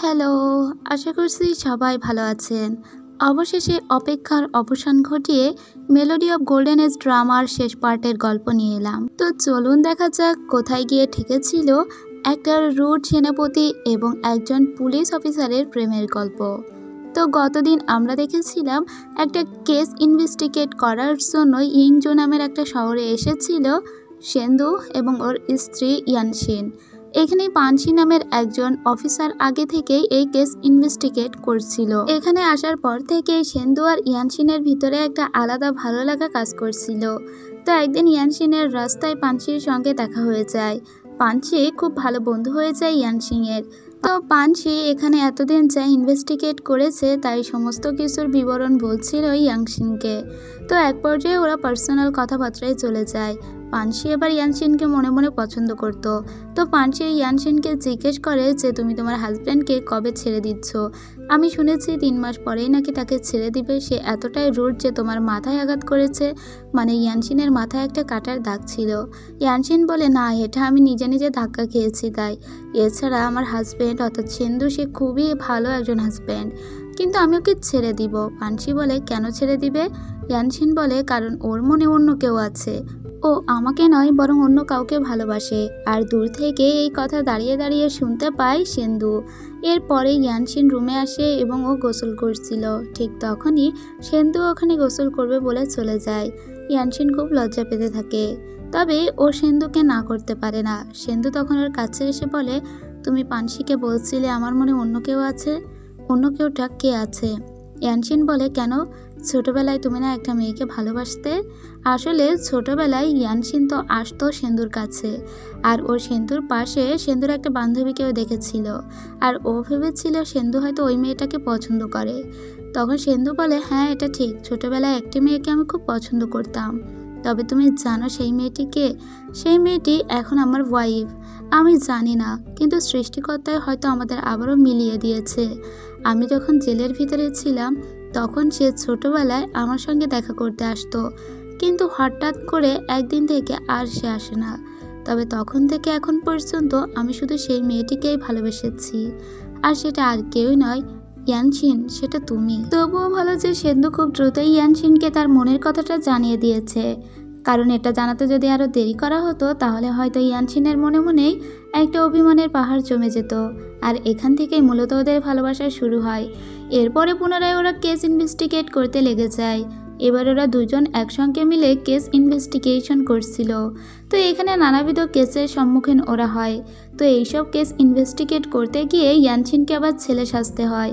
Hello, আশা করছি সবাই ভালো আছেন। অবশেষে অপেক্ষার অবসান ঘটিয়ে মেলোডি অফ গোল্ডেন এজ ড্রামার শেষ পার্টের গল্প নিয়ে এলাম। তো চলুন দেখা যাক কোথায় গিয়ে ঠেকেছিল একটা রুট সেনাপতি এবং একজন পুলিশ অফিসারের প্রেমের গল্প। তো গতদিন আমরা দেখেছিলাম একটা কেস ইনভেস্টিগেট করার জন্য ইংজো নামের একটা শহরে এসেছিল সেন্দু এবং ওর স্ত্রী ইয়ানশিন। এখানে পানসি নামের একজন অফিসার আগে থেকেই এই কেস ইনভেস্টিগেট করছিল। এখানে আসার পর থেকেই সেন্দু আর ইয়ানশিনের ভিতরে একটা আলাদা ভালো লাগা কাজ করছিল। তো একদিন ইয়ানশিনের রাস্তায় পানসির সঙ্গে দেখা হয়ে যায়। পানসি খুব ভালো বন্ধু হয়ে যায় ইয়ানশিনের। তো পানসি এখানে এতদিন যা ইনভেস্টিগেট করেছে তাই সমস্ত কিছুর বিবরণ বলছিল ইয়ানশিনকে। তো এক পর্যায়ে ওরা পার্সোনাল কথাবার্তায় চলে যায়। পানসি এবার ইয়ানশিনকে মনে মনে পছন্দ করত। তো পানসি ইয়ানশিনকে জিজ্ঞেস করে যে তুমি তোমার হাজব্যান্ডকে কবে ছেড়ে দিচ্ছ? আমি শুনেছি 3 মাস পরেই নাকি তাকে ছেড়ে দিবে। সে এতটাই রুড যে তোমার মাথায় আঘাত করেছে। মানে ইয়ানশিনের মাথায় একটা কাটার দাগ ছিল। ইয়ানশিন বলে না, এটা আমি নিজে নিজে ধাক্কা খেয়েছি তাই। এছাড়া আমার হাজব্যান্ড অর্থাৎ সেন্দু সে খুবই ভালো একজন হাজব্যান্ড, কিন্তু আমি ওকে ছেড়ে দিব। পানসি বলে কেন ছেড়ে দিবে? ইয়ানশিন বলে কারণ ওর মনে অন্য কেউ আছে। ও আমাকে নয় বরং অন্য কাউকে ভালোবাসে। আর দূর থেকে এই কথা দাঁড়িয়ে দাঁড়িয়ে শুনতে পায় সেন্দু। এরপরে ইয়ানশিন রুমে আসে এবং ও গোসল করছিল। ঠিক তখনই সেন্দু ওখানে গোসল করবে বলে চলে যায়। ইয়ানশিন খুব লজ্জা পেতে থাকে, তবে ও সেন্দুকে না করতে পারে না। সেন্দু তখন ওর কাছে এসে বলে তুমি পানসিকে বলছিলে আমার মনে অন্য কেউ আছে। অন্য কেউটা কে আছে? ইয়ানশিন বলে কেন, ছোটবেলায় তুমি না একটা মেয়েকে ভালোবাসতে? আসলে ছোটবেলায় ইয়ানশিন তো আসতো সেন্দুর কাছে, আর ও সেন্দুর পাশে সেন্দুর একটা বান্ধবীকেও দেখেছিল, আর ও ভেবেছিল সেন্দু হয়তো ওই মেয়েটাকে পছন্দ করে। তখন সেন্দু বলে হ্যাঁ এটা ঠিক, ছোটবেলায় একটি মেয়েকে আমি খুব পছন্দ করতাম। তবে তুমি জানো সেই মেয়েটি কে? সেই মেয়েটি এখন আমার ওয়াইফ। আমি জানি না, কিন্তু সৃষ্টিকর্তায় হয়তো আমাদের আবারও মিলিয়ে দিয়েছে। আমি যখন জেলের ভিতরে ছিলাম তখন সে ছোটবেলায় আমার সঙ্গে দেখা করতে আসতো, কিন্তু হঠাৎ করে একদিন থেকে আর সে আসে না। তবে তখন থেকে এখন পর্যন্ত আমি শুধু সেই মেয়েটিকেই ভালোবেসেছি, আর সেটা আর কেউই নয় ইয়ানশিন, সেটা তুমি। তবুও ভালো যে সেন্দু খুব দ্রুতই ইয়ানশিনকে তার মনের কথাটা জানিয়ে দিয়েছে, কারণ এটা জানাতে যদি আরও দেরি করা হতো তাহলে হয়তো ইয়ানশিনের মনে মনেই একটা অভিমানের পাহাড় জমে যেত, আর এখান থেকেই মূলত ওদের ভালোবাসা শুরু হয়। এরপরে পুনরায় ওরা কেস ইনভেস্টিগেট করতে লেগে যায়। এবার ওরা দুজন একসঙ্গে মিলে কেস ইনভেস্টিগেশন করছিল। তো এখানে নানাবিধ কেসের সম্মুখীন ওরা হয়। তো এইসব কেস ইনভেস্টিগেট করতে গিয়ে ইয়ানশিনকে আবার ছেলে সাজতে হয়,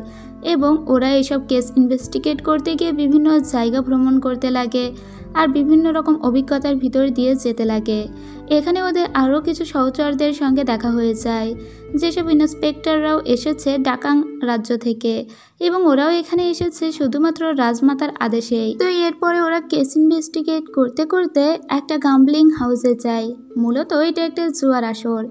এবং ওরা এইসব কেস ইনভেস্টিগেট করতে গিয়ে বিভিন্ন জায়গা ভ্রমণ করতে লাগে আর বিভিন্ন রকম অভিজ্ঞতার ভিতর দিয়ে যেতে লাগে। এখানে ওদের আরও কিছু সহচরদের সঙ্গে দেখা হয়ে যায়, যেসব ইন্সপেক্টররাও এসেছে ডাকাং রাজ্য থেকে, এবং ওরাও এখানে এসেছে শুধুমাত্র রাজমাতার আদেশেই। তো এরপরে ওরা কেস ইনভেস্টিগেট করতে করতে একটা গাম্বলিং হাউসে যায়। মূলত এটা একটা জুয়ার আসর।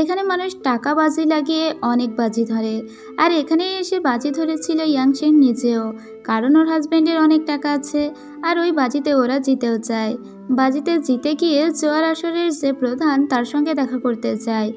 এখানে মানুষ টাকা বাজি লাগিয়ে অনেক বাজি ধরে, আর এখানে এসে বাজি ধরেছিল ইয়ানশিন নিজেও, কারণ ওর হাজব্যান্ডের অনেক টাকা আছে, আর ওই বাজিতে ওরা জিতেও যায়। বাজিতে জিতে গিয়ে জুয়ার আসরের যে প্রধান তার সঙ্গে দেখা করতে যায়।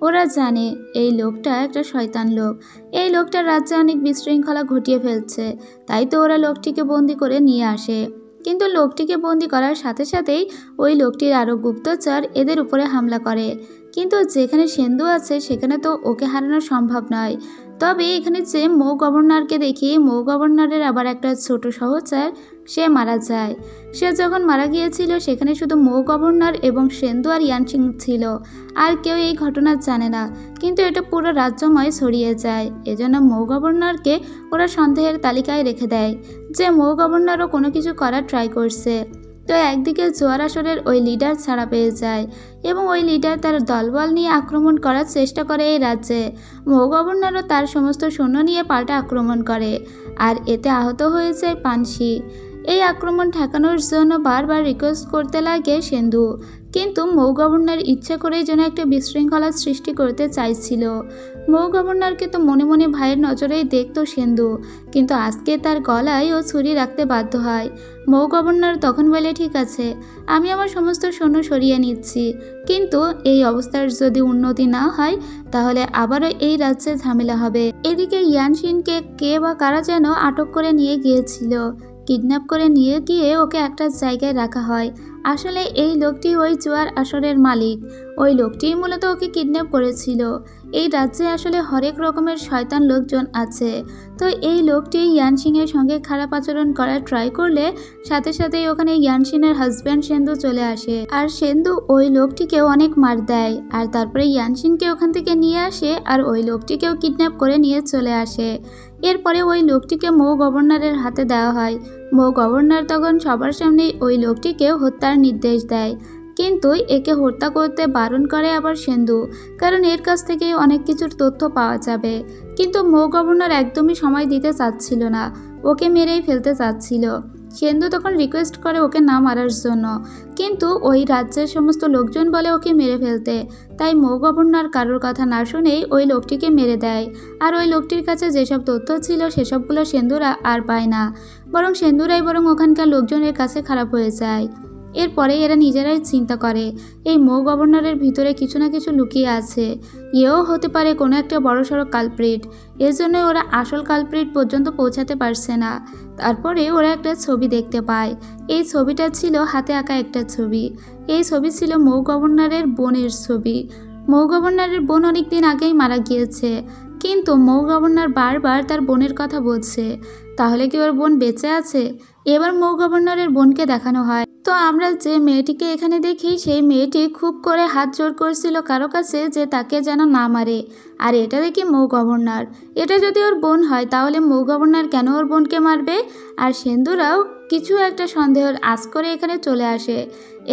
ওরা জানে এই লোকটা একটা শয়তান লোক, এই লোকটা রাজ্যে অনেক বিশৃঙ্খলা ঘটিয়ে ফেলছে, তাই তো ওরা লোকটিকে বন্দি করে নিয়ে আসে। কিন্তু লোকটিকে বন্দি করার সাথে সাথেই ওই লোকটির আরও গুপ্তচর এদের উপরে হামলা করে। কিন্তু যেখানে সেন্দু আছে সেখানে তো ওকে হারানো সম্ভব নয়। তবে এখানে যে মৌ গভর্নরকে দেখি, মৌ গভর্নরের আবার একটা ছোট সহচর সে মারা যায়। সে যখন মারা গিয়েছিল সেখানে শুধু মৌ গভর্নর এবং সেন্দু আর ইয়ানশিন ছিল, আর কেউ এই ঘটনা জানে না, কিন্তু এটা পুরো রাজ্যময় ছড়িয়ে যায়। এজন্য মৌ গভর্নরকে ওরা সন্দেহের তালিকায় রেখে দেয় যে মৌ গভর্নরও কোনো কিছু করার ট্রাই করছে। তো একদিকে জোয়ার আসরের ওই লিডার ছাড়া পেয়ে যায়, এবং ওই লিডার তার দলবল নিয়ে আক্রমণ করার চেষ্টা করে এই রাজ্যে। মৌ গভর্নরও তার সমস্ত সৈন্য নিয়ে পাল্টা আক্রমণ করে, আর এতে আহত হয়ে যায় পানসি। এই আক্রমণ ঠেকানোর জন্য বারবার রিকোয়েস্ট করতে লাগে সেন্দু, কিন্তু মৌ গভর্নর ইচ্ছে করেই যেন একটা বিশৃঙ্খলার সৃষ্টি করতে চাইছিল। মৌ গভর্নরকে তো মনে মনে ভাইয়ের নজরেই দেখতো সেন্দু, কিন্তু আজকে তার গলায় ও ছুরি রাখতে বাধ্য হয়। মৌ গভর্নর তখন বলে, ঠিক আছে, আমি আমার সমস্ত সৈন্য সরিয়ে নিচ্ছি, কিন্তু এই অবস্থার যদি উন্নতি না হয় তাহলে আবারও এই রাজ্যে ঝামেলা হবে। এদিকে ইয়ানশিনকে কে বা কারা যেন আটক করে নিয়ে গিয়েছিল, কিডন্যাপ করে নিয়ে গিয়ে ওকে একটা জায়গায় রাখা হয়। আসলে এই লোকটি ওই জুয়ার আসরের মালিক, ওই লোকটি মূলত ওকে কিডন্যাপ করেছিল। এই রাজ্যে আসলে হরেক রকমের শয়তান লোকজন আছে, তো এই লোকটি ইয়ানশিংয়ের সঙ্গে খারাপ আচরণ করার ট্রাই করলে সাথে সাথেই ওখানে ইয়ানশিনের হাজব্যান্ড সেন্দু চলে আসে, আর সেন্দু ওই লোকটিকে অনেক মার দেয়, আর তারপরে ইয়ানশিনকে ওখান থেকে নিয়ে আসে আর ওই লোকটিকেও কিডন্যাপ করে নিয়ে চলে আসে। এরপরে ওই লোকটিকে মৌ গভর্নরের হাতে দেওয়া হয়। মৌ গভর্নর তখন সবার সামনেই ওই লোকটিকে হত্যার নির্দেশ দেয়, কিন্তু একে হত্যা করতে বারণ করে আবার সেন্দু, কারণ এর কাছ থেকে অনেক কিছুর তথ্য পাওয়া যাবে। কিন্তু মৌ গভর্নর একদমই সময় দিতে চাচ্ছিল না, ওকে মেরেই ফেলতে চাচ্ছিল। সেন্দু তখন রিকোয়েস্ট করে ওকে না মারার জন্য, কিন্তু ওই রাজ্যের সমস্ত লোকজন বলে ওকে মেরে ফেলতে, তাই মৌ গভর্নর কারোর কথা না শুনেই ওই লোকটিকে মেরে দেয়। আর ওই লোকটির কাছে যেসব তথ্য ছিল সেসবগুলো সেন্দুরা আর পায় না, বরং সেন্দুরাই ওখানকার লোকজনের কাছে খারাপ হয়ে যায়। এরপরে এরা নিজেরাই চিন্তা করে এই মৌ গভর্নরের ভিতরে কিছু না কিছু লুকিয়ে আছে, এও হতে পারে কোনো একটা বড়সড় কালপ্রিট। এর জন্য ওরা আসল কালপ্রিট পর্যন্ত পৌঁছাতে পারছে না। তারপরে ওরা একটা ছবি দেখতে পায়। এই ছবিটা ছিল হাতে আঁকা একটা ছবি। এই ছবি ছিল মৌ গভর্নরের বোনের ছবি। মৌ গভর্নরের বোন অনেক দিন আগেই মারা গিয়েছে, কিন্তু মৌ গভর্নর বারবার তার বোনের কথা বলছে। তাহলে কি ওর বোন বেঁচে আছে? এবার মৌ গভর্নরের বোনকে দেখানো হয়। তো আমরা যে মেয়েটিকে এখানে দেখি, সেই মেয়েটি খুব করে হাত জোর করছিল কারো কাছে যে তাকে যেন না মারে। আর এটা দেখি মৌ গভর্নর। এটা যদি ওর বোন হয় তাহলে মৌ গভর্নর কেন ওর বোনকে মারবে? আর সেন্দুরাও কিছু একটা সন্দেহের আঁচ করে এখানে চলে আসে।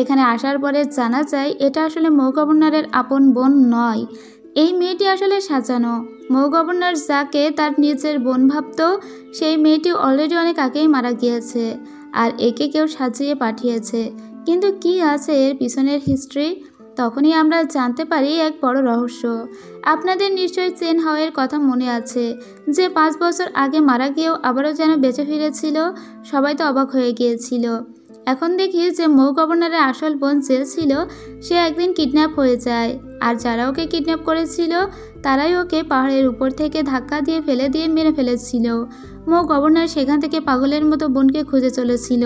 এখানে আসার পরে জানা যায় এটা আসলে মৌ গভর্নরের আপন বোন নয়, এই মেয়েটি আসলে সাজানো। মৌ গভর্নর যাকে তার নিজের বোন ভাবত, সেই মেয়েটি অলরেডি অনেক আগেই মারা গিয়েছে, আর একে কেউ সাজিয়ে পাঠিয়েছে। কিন্তু কি আছে এর পিছনের হিস্ট্রি, তখনই আমরা জানতে পারি এক বড় রহস্য। আপনাদের নিশ্চয়ই চেন হাওয়ের কথা মনে আছে, যে 5 বছর আগে মারা গিয়েও আবারও যেন বেঁচে ফিরেছিল। সবাই তো অবাক হয়ে গিয়েছিল। এখন দেখি যে মৌ গভর্নরের আসল বোন যে ছিল, সে একদিন কিডন্যাপ হয়ে যায়, আর যারা ওকে কিডন্যাপ করেছিল তারাই ওকে পাহাড়ের উপর থেকে ধাক্কা দিয়ে ফেলে দিয়ে মেরে ফেলেছিল। মৌ গভর্নর সেখান থেকে পাগলের মতো বোনকে খুঁজে চলেছিল।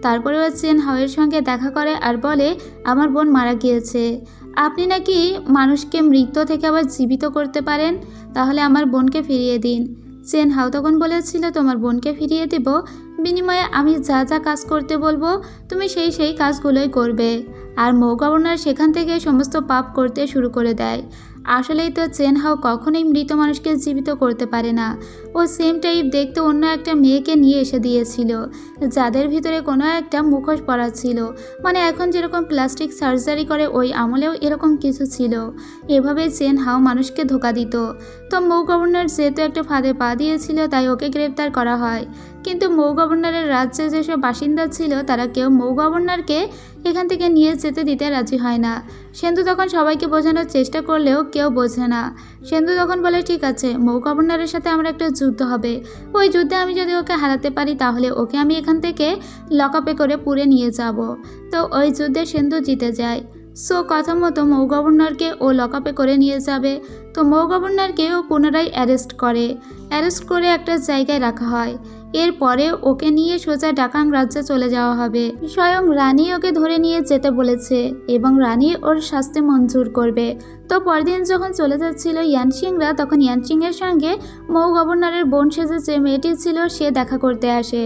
তারপরে ও চেন হাওয়ের সঙ্গে দেখা করে আর বলে, আমার বোন মারা গিয়েছে, আপনি নাকি মানুষকে মৃত্যু থেকে আবার জীবিত করতে পারেন, তাহলে আমার বোনকে ফিরিয়ে দিন। চেন হাও তখন বলেছিল, তোমার বোনকে ফিরিয়ে দেব, বিনিময়ে আমি যা যা কাজ করতে বলবো তুমি সেই কাজগুলোই করবে। আর মৌ গভর্নর সেখান থেকে সমস্ত পাপ করতে শুরু করে দেয়। আসলেই তো চেন হাও কখনোই মৃত মানুষকে জীবিত করতে পারে না। ও সেম টাইপ দেখতে অন্য একটা মেয়েকে নিয়ে এসে দিয়েছিল, যাদের ভিতরে কোনো একটা মুখোশ পরা ছিল, মানে এখন যেরকম প্লাস্টিক সার্জারি করে ওই আমলেও এরকম কিছু ছিল। এভাবে চেন হাও মানুষকে ধোকা দিত। তো মৌ গভর্নর যেহেতু একটা ফাঁদে পা দিয়েছিল, তাই ওকে গ্রেপ্তার করা হয়। কিন্তু মৌ গভর্নরের রাজ্যে যেসব বাসিন্দা ছিল তারা কেউ মৌ গভর্নরকে এখান থেকে নিয়ে যেতে দিতে রাজি হয় না। সেন্দু তখন সবাইকে বোঝানোর চেষ্টা করলেও কেউ বোঝে না। সেন্দু তখন বলে, ঠিক আছে, মৌ গভর্নরের সাথে আমরা একটা যুদ্ধ হবে, ওই যুদ্ধে আমি যদি ওকে হারাতে পারি তাহলে ওকে আমি এখান থেকে লকআপে করে পুড়ে নিয়ে যাব। তো ওই যুদ্ধে সেন্দু জিতে যায়। সো কথা মতো মৌ গভর্নরকে ও লকআপে করে নিয়ে যাবে। তো মৌ গভর্নরকে ও পুনরায় অ্যারেস্ট করে একটা জায়গায় রাখা হয়। এরপরে ওকে নিয়ে সোজা ডাকাং রাজ্যে চলে যাওয়া হবে। স্বয়ং রানী ওকে ধরে নিয়ে যেতে বলেছে এবং রানী ওর শাস্তি মঞ্জুর করবে। তো পরদিন যখন চলে যাচ্ছিল ইয়ানশিংরা, তখন ইয়ানশিংয়ের সঙ্গে মৌ গভর্নরের বোন সেজে যে মেয়েটি ছিল সে দেখা করতে আসে।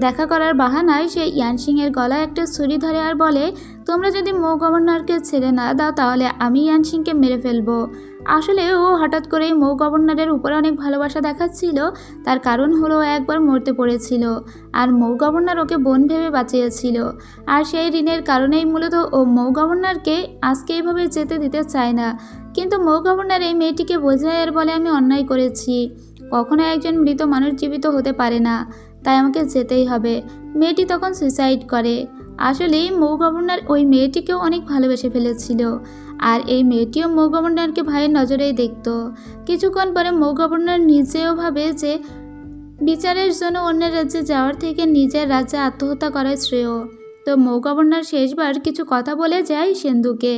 দেখা করার বাহানায় সে ইয়ানশিংয়ের গলায় একটা ছুরি ধরে আর বলে, তোমরা যদি মৌ গভর্নরকে ছেড়ে না দাও তাহলে আমি ইয়ানশিংকে মেরে ফেলবো। আসলে ও হঠাৎ করেই মৌ গভর্নরের উপরে অনেক ভালোবাসা দেখাচ্ছিল, তার কারণ হলো একবার মরতে পড়েছিল আর মৌ গভর্নর ওকে বোন ভেবে বাঁচিয়েছিল। আর সেই ঋণের কারণেই মূলত ও মৌ গভর্নরকে আজকে এইভাবে যেতে দিতে চায় না। কিন্তু মৌ গভর্নর এই মেয়েটিকে বোঝায় আর বলে, আমি অন্যায় করেছি, কখনো একজন মৃত মানুষ জীবিত হতে পারে না, তাই আমাকে যেতেই হবে। মেয়েটি তখন সুইসাইড করে। আসলে মৌ গভর্নর ওই মেয়েটিকেও অনেক ভালোবেসে ফেলেছিল, আর এই মেয়েটিও মৌ গভর্নরকে ভাইয়ের নজরেই দেখত। কিছুক্ষণ পরে মৌ গভর্নর নিজেও ভাবে যে বিচারের জন্য অন্যের রাজ্যে যাওয়ার থেকে নিজের রাজ্যে আত্মহত্যা করাই শ্রেয়। তো মৌ গভর্নর শেষবার কিছু কথা বলে যায় সেন্দুকে।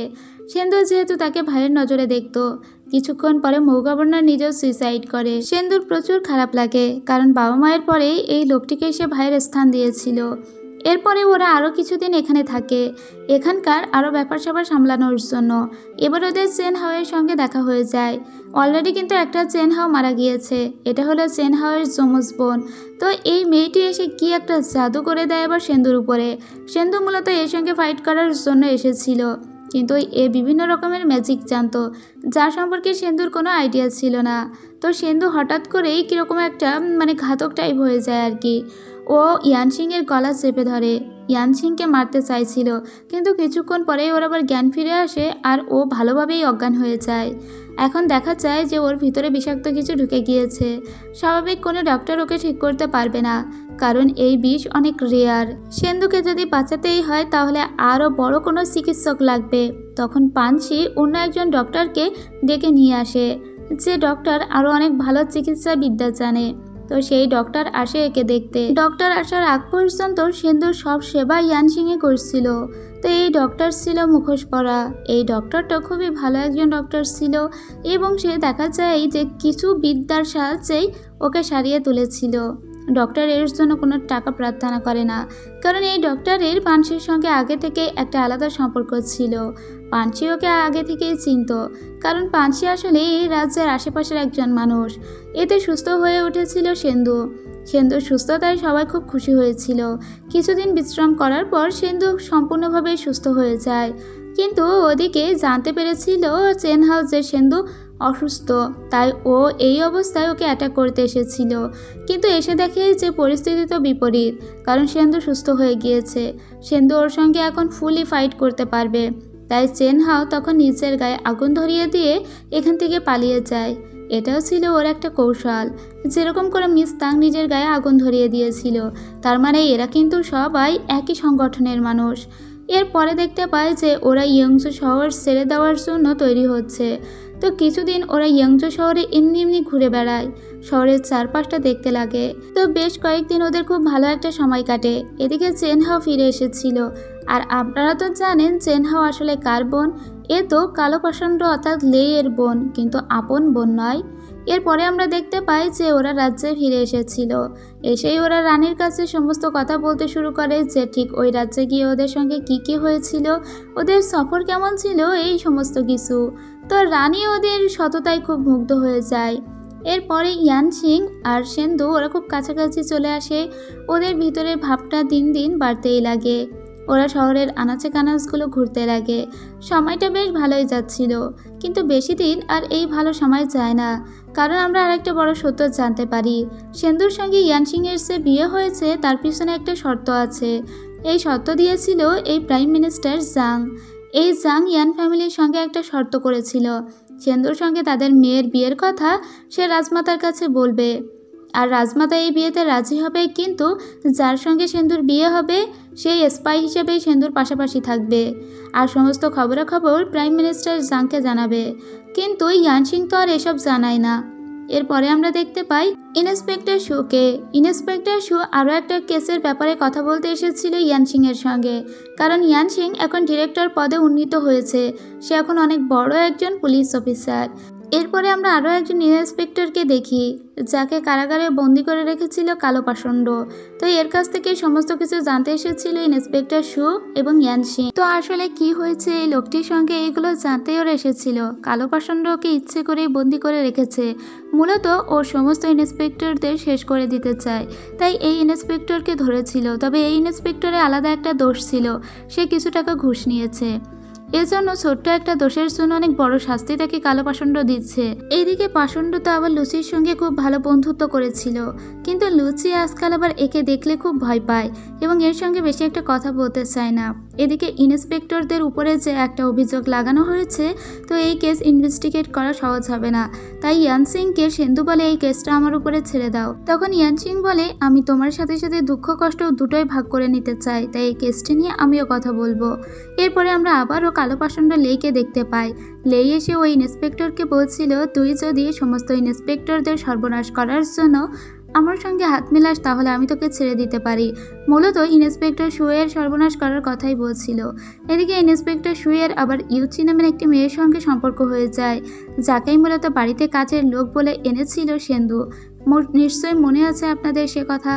সেন্দু যেহেতু তাকে ভাইয়ের নজরে দেখত, কিছুক্ষণ পরে মৌ গভর্নর নিজেও সুইসাইড করে। সেন্দুর প্রচুর খারাপ লাগে, কারণ বাবা মায়ের পরেই এই লোকটিকে সে ভাইয়ের স্থান দিয়েছিল। এরপরে ওরা আরও কিছুদিন এখানে থাকে, এখানকার আরও ব্যাপার স্যাপার সামলানোর জন্য। এবার ওদের চেন হাওয়ের সঙ্গে দেখা হয়ে যায়। অলরেডি কিন্তু একটা চেন হাও মারা গিয়েছে, এটা হলো চেন হাওয়ের যমজ বোন। তো এই মেয়েটি এসে কি একটা জাদু করে দেয় এবার সেন্দুর উপরে। সেন্দু মূলত এর সঙ্গে ফাইট করার জন্য এসেছিল, কিন্তু এ বিভিন্ন রকমের ম্যাজিক জানতো, যার সম্পর্কে সেন্দুর কোনো আইডিয়া ছিল না। তো সেন্দু হঠাৎ করেই কীরকম একটা ঘাতক টাইপ হয়ে যায় আর কি। ও ইয়ানসিংয়ের গলা চেপে ধরে, ইয়ানসিংকে মারতে চাইছিল, কিন্তু কিছুক্ষণ পরেই ওর আবার জ্ঞান ফিরে আসে আর ও ভালোভাবেই অজ্ঞান হয়ে যায়। এখন দেখা যায় যে ওর ভিতরে বিষাক্ত কিছু ঢুকে গিয়েছে। স্বাভাবিক কোনো ডক্টর ওকে ঠিক করতে পারবে না, কারণ এই বিষ অনেক রেয়ার। সেন্দুকে যদি বাঁচাতেই হয় তাহলে আরও বড় কোনো চিকিৎসক লাগবে। তখন পাঞ্চি অন্য একজন ডক্টরকে ডেকে নিয়ে আসে, যে ডক্টর আরও অনেক ভালো চিকিৎসা বিদ্যা জানে। তো সেই ডক্টর আসে একে দেখতে। ডক্টর আসার আগ পর্যন্ত সেন্দুর সব সেবা ইয়ানসিংয়ে করছিল। তো এই ডক্টর ছিল মুখোশ পরা। এই ডক্টরটা খুবই ভালো একজন ডক্টর ছিল, এবং সে দেখা যায় যে কিছু বিদ্যার সাহায্যেই ওকে সারিয়ে তুলেছিল। ডক্টর এর জন্য কোনো টাকা প্রার্থনা করে না, কারণ এই ডক্টরের পাঞ্চির সঙ্গে আগে থেকে একটা আলাদা সম্পর্ক ছিল। পাঞ্চি ওকে আগে থেকেই চিনত, কারণ পাঞ্চি আসলে এই রাজ্যের আশেপাশের একজন মানুষ। এতে সুস্থ হয়ে উঠেছিল সেন্দু। সেন্দুর সুস্থতায় সবাই খুব খুশি হয়েছিল। কিছুদিন বিশ্রাম করার পর সেন্দু সম্পূর্ণভাবে সুস্থ হয়ে যায়, কিন্তু ওদিকে জানতে পেরেছিল চেন হাও যে সেন্দু অসুস্থ, তাই ও এই অবস্থায় ওকে অ্যাটাক করতে এসেছিল। কিন্তু এসে দেখে যে পরিস্থিতি তো বিপরীত, কারণ সেন্দু সুস্থ হয়ে গিয়েছে। সেন্দু ওর সঙ্গে এখন ফুলি ফাইট করতে পারবে। তাই চেন হাও তখন নিজের গায়ে আগুন ধরিয়ে দিয়ে এখান থেকে পালিয়ে যায়। এটাও ছিল ওর একটা কৌশল, যেরকম করে মিস তাং নিজের গায়ে আগুন ধরিয়ে দিয়েছিল, তার মানে এরা কিন্তু সবাই একই সংগঠনের মানুষ। এরপরে দেখতে পায় যে ওরা ইয়ংজু শহর ছেড়ে দেওয়ার জন্য তৈরি হচ্ছে। তো কিছুদিন ওরা ইয়ংজু শহরে এমনি ঘুরে বেড়ায়, শহরের চারপাশটা দেখতে লাগে। তো বেশ কয়েকদিন ওদের খুব ভালো একটা সময় কাটে। এদিকে চেন হাও ফিরে এসেছিল। আর আপনারা তো জানেন চেন হাও আসলে কার বোন। এ তো কালো পাষণ্ড অর্থাৎ লে এর বোন, কিন্তু আপন বোন নয়। এরপরে আমরা দেখতে পাই যে ওরা রাজ্যে ফিরে এসেছিল। এসেই ওরা রানীর কাছে সমস্ত কথা বলতে শুরু করে, যে ঠিক ওই রাজ্যে গিয়ে ওদের সঙ্গে কি হয়েছিল, ওদের সফর কেমন ছিল, এই সমস্ত কিছু। তো রানী ওদের সততায় খুব মুগ্ধ হয়ে যায়। এরপরে ইয়ানসিং আর সেন্দু ওরা খুব কাছাকাছি চলে আসে। ওদের ভিতরে ভাবটা দিন দিন বাড়তেই লাগে। ওরা শহরের আনাচে কানাচগুলো ঘুরতে লাগে। সময়টা বেশ ভালোই যাচ্ছিল, কিন্তু বেশি দিন আর এই ভালো সময় যায় না, কারণ আমরা আরেকটা বড় সত্য জানতে পারি। সেন্দুর সঙ্গে ইয়ানসিংয়ের যে বিয়ে হয়েছে তার পিছনে একটা শর্ত আছে। এই শর্ত দিয়েছিল এই প্রাইম মিনিস্টার জাং। এই জাং ইয়ান ফ্যামিলির সঙ্গে একটা শর্ত করেছিল, সেন্দুর সঙ্গে তাদের মেয়ের বিয়ের কথা সে রাজমাতার কাছে বলবে, আর রাজমাতা এই বিয়েতে রাজি হবে, কিন্তু যার সঙ্গে সেন্দুর বিয়ে হবে সেই স্পাই হিসেবেই সেন্দুর পাশাপাশি থাকবে, আর সমস্ত খবরাখবর প্রাইম মিনিস্টার জাংকে জানাবে। কিন্তু ইয়ানসিং তো আর এসব জানায় না। এরপরে আমরা দেখতে পাই ইন্সপেক্টর শুকে। ইন্সপেক্টর শু আরও একটা কেসের ব্যাপারে কথা বলতে এসেছিল ইয়ানসিংয়ের সঙ্গে, কারণ ইয়ানসিং এখন ডিরেক্টর পদে উন্নীত হয়েছে। সে এখন অনেক বড় একজন পুলিশ অফিসার। এরপরে আমরা আরও একজন ইন্সপেক্টরকে দেখি, যাকে কারাগারে বন্দি করে রেখেছিল কালো পাষণ্ড। তো এর কাছ থেকে সমস্ত কিছু জানতে এসেছিল ইন্সপেক্টর শু এবং ইয়ানসিং। তো আসলে কি হয়েছে এই লোকটির সঙ্গে, এইগুলো জানতে ওরা এসেছিল। কালো পাষণ্ড ওকে ইচ্ছে করেই বন্দি করে রেখেছে, মূলত ও সমস্ত ইন্সপেক্টরদের শেষ করে দিতে চায়, তাই এই ইন্সপেক্টরকে ধরেছিল। তবে এই ইন্সপেক্টরে আলাদা একটা দোষ ছিল, সে কিছু টাকা ঘুষ নিয়েছে। এজন্য ছোট্ট একটা দোষের জন্য অনেক বড় শাস্তি তাকে কালো পাষণ্ড দিচ্ছে। এইদিকে পাষণ্ড তো আবার লুচির সঙ্গে খুব ভালো বন্ধুত্ব করেছিল, কিন্তু লুচি আজকাল আবার একে দেখলে খুব ভয় পায় এবং এর সঙ্গে বেশি একটা কথা বলতে চায় না। এদিকে ইন্সপেক্টরদের উপরে যে একটা অভিযোগ লাগানো হয়েছে, তো এই কেস ইনভেস্টিগেট করা সহজ হবে না। তাই ইয়ানসিংকে সেন্দু বলে এই কেসটা আমার উপরে ছেড়ে দাও। তখন ইয়ানসিং বলে আমি তোমার সাথে সাথে দুঃখ কষ্ট দুটোই ভাগ করে নিতে চাই, তাই এই কেসটি নিয়ে আমিও কথা বলবো। এরপরে আমরা আবারও কালো পাষণ্ড লেইকে দেখতে পাই। লেই এসে ওই ইন্সপেক্টরকে বলছিল তুই যদি সমস্ত ইন্সপেক্টরদের সর্বনাশ করার জন্য আমার সঙ্গে হাত মেলাস তাহলে আমি তোকে ছেড়ে দিতে পারি। মূলত ইন্সপেক্টর শুয়ের সর্বনাশ করার কথাই বলছিল। এদিকে ইন্সপেক্টর শুয়ের আবার ইউচি নামের একটি মেয়ের সঙ্গে সম্পর্ক হয়ে যায়, যাকেই মূলত বাড়িতে কাজের লোক বলে এনেছিল সেন্দু। নিশ্চয়ই মনে আছে আপনাদের সে কথা।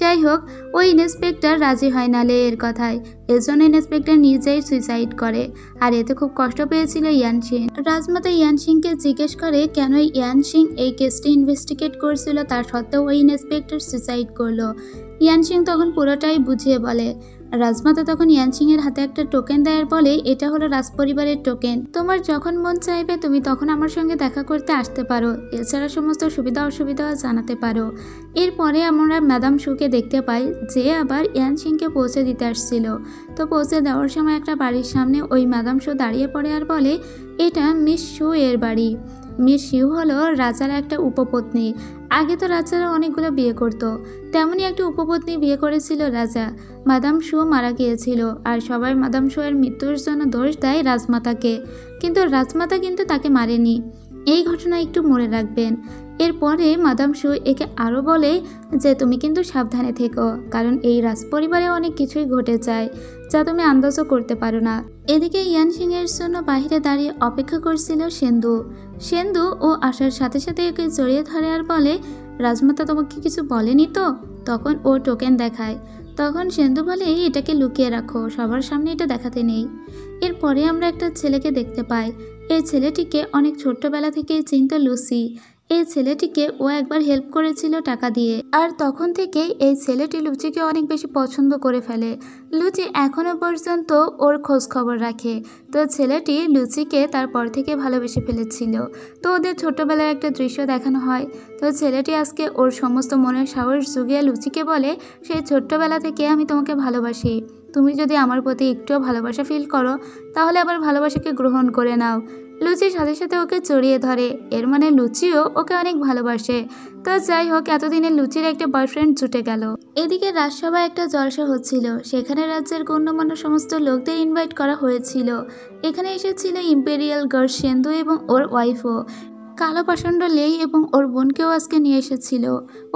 যাই হোক, ওই ইন্সপেক্টর রাজি হয় না লেয়ের কথায়, এজন্য ইন্সপেক্টর নিজেই সুইসাইড করে। আর এতে খুব কষ্ট পেয়েছিল ইয়ানসিং। রাজমাতা ইয়ানসিংকে জিজ্ঞেস করে কেন ইয়ানসিং এই কেসটি ইনভেস্টিগেট করছিল, তার সত্ত্বেও ওই ইন্সপেক্টর সুইসাইড করলো। ইয়ানসিং তখন পুরোটাই বুঝিয়ে বলে। রাজমাতা তখন ইয়ানসিং এর হাতে একটা টোকেন দেয় আর বলে এটা হলো রাজপরিবারের টোকেন, তোমার যখন মন চাইবে তুমি তখন আমার সঙ্গে দেখা করতে আসতে পারো, এছাড়া সমস্ত সুবিধা অসুবিধাও জানাতে পারো। এরপরে আমরা ম্যাডাম শুকে দেখতে পাই, যে আবার ইয়ানসিংকে পৌঁছে দিতে আসছিল। তো পৌঁছে দেওয়ার সময় একটা বাড়ির সামনে ওই ম্যাডাম শু দাঁড়িয়ে পড়ে আর বলে এটা মিস শু এর বাড়ি। মিস শু হলো রাজার একটা উপপত্নী। আগে তো রাজারা অনেকগুলো বিয়ে করত, তেমনই একটা উপপত্নী বিয়ে করেছিল রাজা। মাদাম শু মারা গিয়েছিল আর সবাই মাদাম শু এর মৃত্যুর জন্য দোষ দেয় রাজমাতাকে, কিন্তু রাজমাতা কিন্তু তাকে মারেনি। এই ঘটনা একটু মনে রাখবেন। এরপরে মাদাম শু একে আরও বলে যে তুমি কিন্তু সাবধানে থেকো, কারণ এই রাজপরিবারে অনেক কিছুই ঘটে যায় যা তুমি আন্দাজও করতে পারো না। এদিকে ইয়ানসিং এর জন্য বাইরে দাঁড়িয়ে অপেক্ষা করছিল সেন্দু ও আসার সাথে সাথে ওকে জড়িয়ে ধরে আর বলে রাজমাতা তোমাকে কিছু বলেনি তো? তখন ও টোকেন দেখায়। তখন সেন্দু বলে এটাকে লুকিয়ে রাখো, সবার সামনে এটা দেখাতে নেই। এরপরে আমরা একটা ছেলেকে দেখতে পাই। এই ছেলেটিকে অনেক ছোট্টবেলা থেকেই চিনত লুসি। এই ছেলেটিকে ও একবার হেল্প করেছিল টাকা দিয়ে, আর তখন থেকেই এই ছেলেটি লুচিকে অনেক বেশি পছন্দ করে ফেলে। লুচি এখনো পর্যন্ত ওর খোঁজ খবর রাখে। তো ছেলেটি লুচিকে তারপর থেকে ভালোবেসে ফেলেছিল। তো ওদের ছোট্টবেলার একটা দৃশ্য দেখানো হয়। তো ছেলেটি আজকে ওর সমস্ত মনের সাহস জুগিয়ে লুচিকে বলে সেই ছোট্টবেলা থেকে আমি তোমাকে ভালোবাসি, তুমি যদি আমার প্রতি একটুও ভালোবাসা ফিল করো তাহলে আবার ভালোবাসাকে গ্রহণ করে নাও। লুচির সাথে সাথে ওকে জড়িয়ে ধরে, এর মানে লুচিও ওকে অনেক ভালোবাসে। তো যাই হোক, এতদিনে লুচির একটা বয়ফ্রেন্ড জুটে গেল। এদিকে রাজসভায় একটা জলসা হচ্ছিল, সেখানে রাজ্যের গণ্যমান্য সমস্ত লোকদের ইনভাইট করা হয়েছিল। এখানে এসেছিল ইম্পেরিয়াল গার্ড সেন্দু এবং ওর ওয়াইফও। কালো পাষণ্ড লেই এবং ওর বোনকেও আজকে নিয়ে এসেছিল।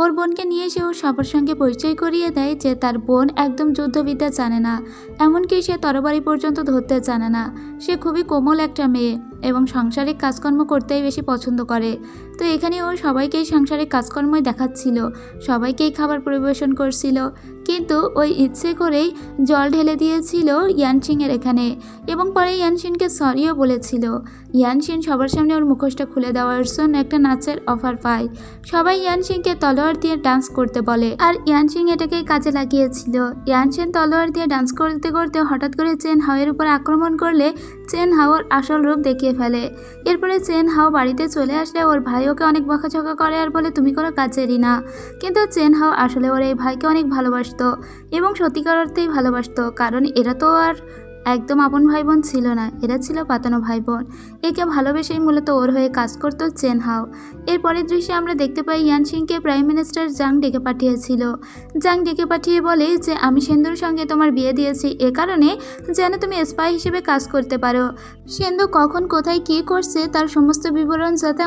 ওর বোনকে নিয়ে এসে ও সবার সঙ্গে পরিচয় করিয়ে দেয় যে তার বোন একদম যুদ্ধবিদ্যা জানে না, এমনকি সে তরবারি পর্যন্ত ধরতে জানে না। সে খুবই কোমল একটা মেয়ে এবং সাংসারিক কাজকর্ম করতেই বেশি পছন্দ করে। তো এখানে ও সবাইকেই সাংসারিক কাজকর্মই দেখাচ্ছিল, সবাইকেই খাবার পরিবেশন করছিল, কিন্তু ওই ইচ্ছে করেই জল ঢেলে দিয়েছিল ইয়ানসিংয়ের এখানে এবং পরে ইয়ানসিংকে সরিও বলেছিল। ইয়ানসিং সবার সামনে ওর মুখোশটা খুলে দেওয়ার জন্য একটা নাচের অফার পায়। সবাই ইয়ানসিংকে তলোয়ার দিয়ে ডান্স করতে বলে, আর ইয়ানসিং এটাকেই কাজে লাগিয়েছিল। ইয়ানসিং তলোয়ার দিয়ে ডান্স করতে করতে হঠাৎ করে চেন হাওয়ের উপর আক্রমণ করলে চেন হাওয়ার আসল রূপ দেখিয়ে ফেলে। এরপরে চেন হাও বাড়িতে চলে আসলে ওর ভাই ওকে অনেক বকাঝকা করে আর বলে তুমি কোনো কাজেরই না। কিন্তু চেন হাও আসলে ওর এই ভাইকে অনেক ভালোবাসতো এবং সত্যিকার অর্থেই ভালোবাসতো, কারণ এরা তো আর একদম আপন ভাই বোন ছিল না, এরা ছিল পাতানো ভাই বোন। একে ভালোবেসেই মূলত ওর হয়ে কাজ করতো চেন হাও। এরপরের দৃশ্যে আমরা দেখতে পাই ইয়ানসিংকে প্রাইম মিনিস্টার জাং ডেকে পাঠিয়েছিল। জাং ডেকে পাঠিয়ে বলে যে আমি সেন্দুর সঙ্গে তোমার বিয়ে দিয়েছি এ কারণে যেন তুমি স্পাই হিসেবে কাজ করতে পারো। সেন্দু কখন কোথায় কী করছে তার সমস্ত বিবরণ যাতে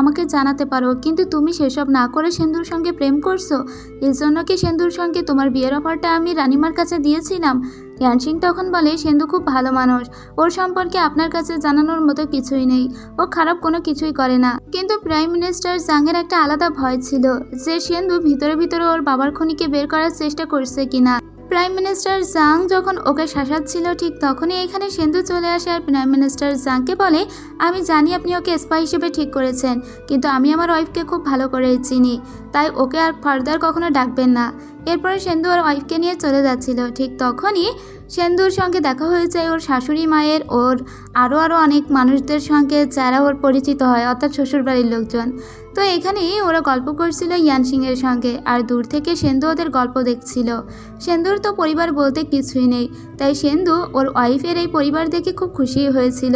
আমাকে জানাতে পারো, কিন্তু তুমি সেসব না করে সেন্দুর সঙ্গে প্রেম করছো। এর জন্য কি সেন্দুর সঙ্গে তোমার বিয়ের অফারটা আমি রানিমার কাছে দিয়েছিলাম। ইয়ানসিং তখন বলে সেন্দু খুব ভালো মানুষ, ওর সম্পর্কে আপনার কাছে জানানোর মতো কিছুই নেই, ও খারাপ কোনো কিছুই করে না। কিন্তু প্রাইম মিনিস্টার জাংয়ের একটা আলাদা ভয় ছিল যে সেন্দু ভিতরে ভিতরে ওর বাবার খনিকে বের করার চেষ্টা করছে কিনা। প্রাইম মিনিস্টার জাং যখন ওকে শাসাচ্ছিল ঠিক তখনই এখানে সেন্দু চলে আসে আর প্রাইম মিনিস্টার জাংকে বলে আমি জানি আপনি ওকে স্পাই হিসেবে ঠিক করেছেন, কিন্তু আমি আমার ওয়াইফকে খুব ভালো করে চিনি, তাই ওকে আর ফার্দার কখনো ডাকবেন না। এরপরে সেন্দু ওর ওয়াইফকে নিয়ে চলে যাচ্ছিল, ঠিক তখনই সেন্দুর সঙ্গে দেখা হয়ে যায় ওর শাশুড়ি মায়ের, ওর আরও অনেক মানুষদের সঙ্গে যারা ওর পরিচিত হয়, অর্থাৎ শ্বশুরবাড়ির লোকজন। তো এখানেই ওরা গল্প করছিল ইয়ানসিংয়ের সঙ্গে, আর দূর থেকে সেন্দু ওদের গল্প দেখছিল। সেন্দুর তো পরিবার বলতে কিছুই নেই, তাই সেন্দু ওর ওয়াইফের এই পরিবার দেখে খুব খুশি হয়েছিল।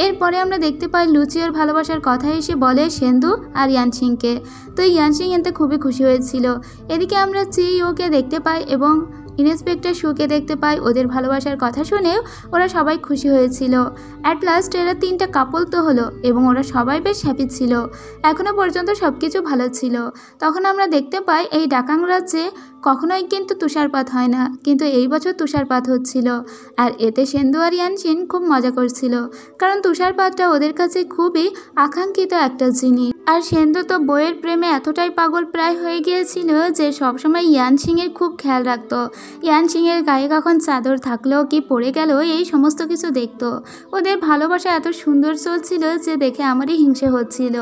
এরপরে আমরা দেখতে পাই লুচি ওর ভালোবাসার কথা এসে বলে সেন্দু আর ইয়ানসিংকে। তো ইয়ানসিং এতে খুবই খুশি হয়েছিল। এদিকে আমরা চিওকে দেখতে পাই এবং ইন্সপেক্টর সুকে দেখতে পাই। ওদের ভালোবাসার কথা শুনেও ওরা সবাই খুশি হয়েছিল। অ্যাট লাস্ট এরা 3টা কাপল তো হলো এবং ওরা সবাই বেশ হ্যাপি ছিল। এখনও পর্যন্ত সব কিছু ভালো ছিল। তখন আমরা দেখতে পাই এই ডাকাং রাজ্যে কখনোই কিন্তু তুষারপাত হয় না, কিন্তু এই বছর তুষারপাত হচ্ছিল। আর এতে সেন্দু আর ইয়ানসিন খুব মজা করছিল, কারণ তুষারপাতটা ওদের কাছে খুবই আকাঙ্ক্ষিত একটা জিনিস। আর সেন্দু তো বইয়ের প্রেমে এতটাই পাগল প্রায় হয়ে গিয়েছিল যে সবসময় ইয়ানসিংয়ের খুব খেয়াল রাখতো। ইয়ানসিংয়ের গায়ে কখন চাদর থাকলো কি পড়ে গেল এই সমস্ত কিছু দেখতো। ওদের ভালোবাসা এত সুন্দর চলছিল যে দেখে আমারই হিংসে হচ্ছিল।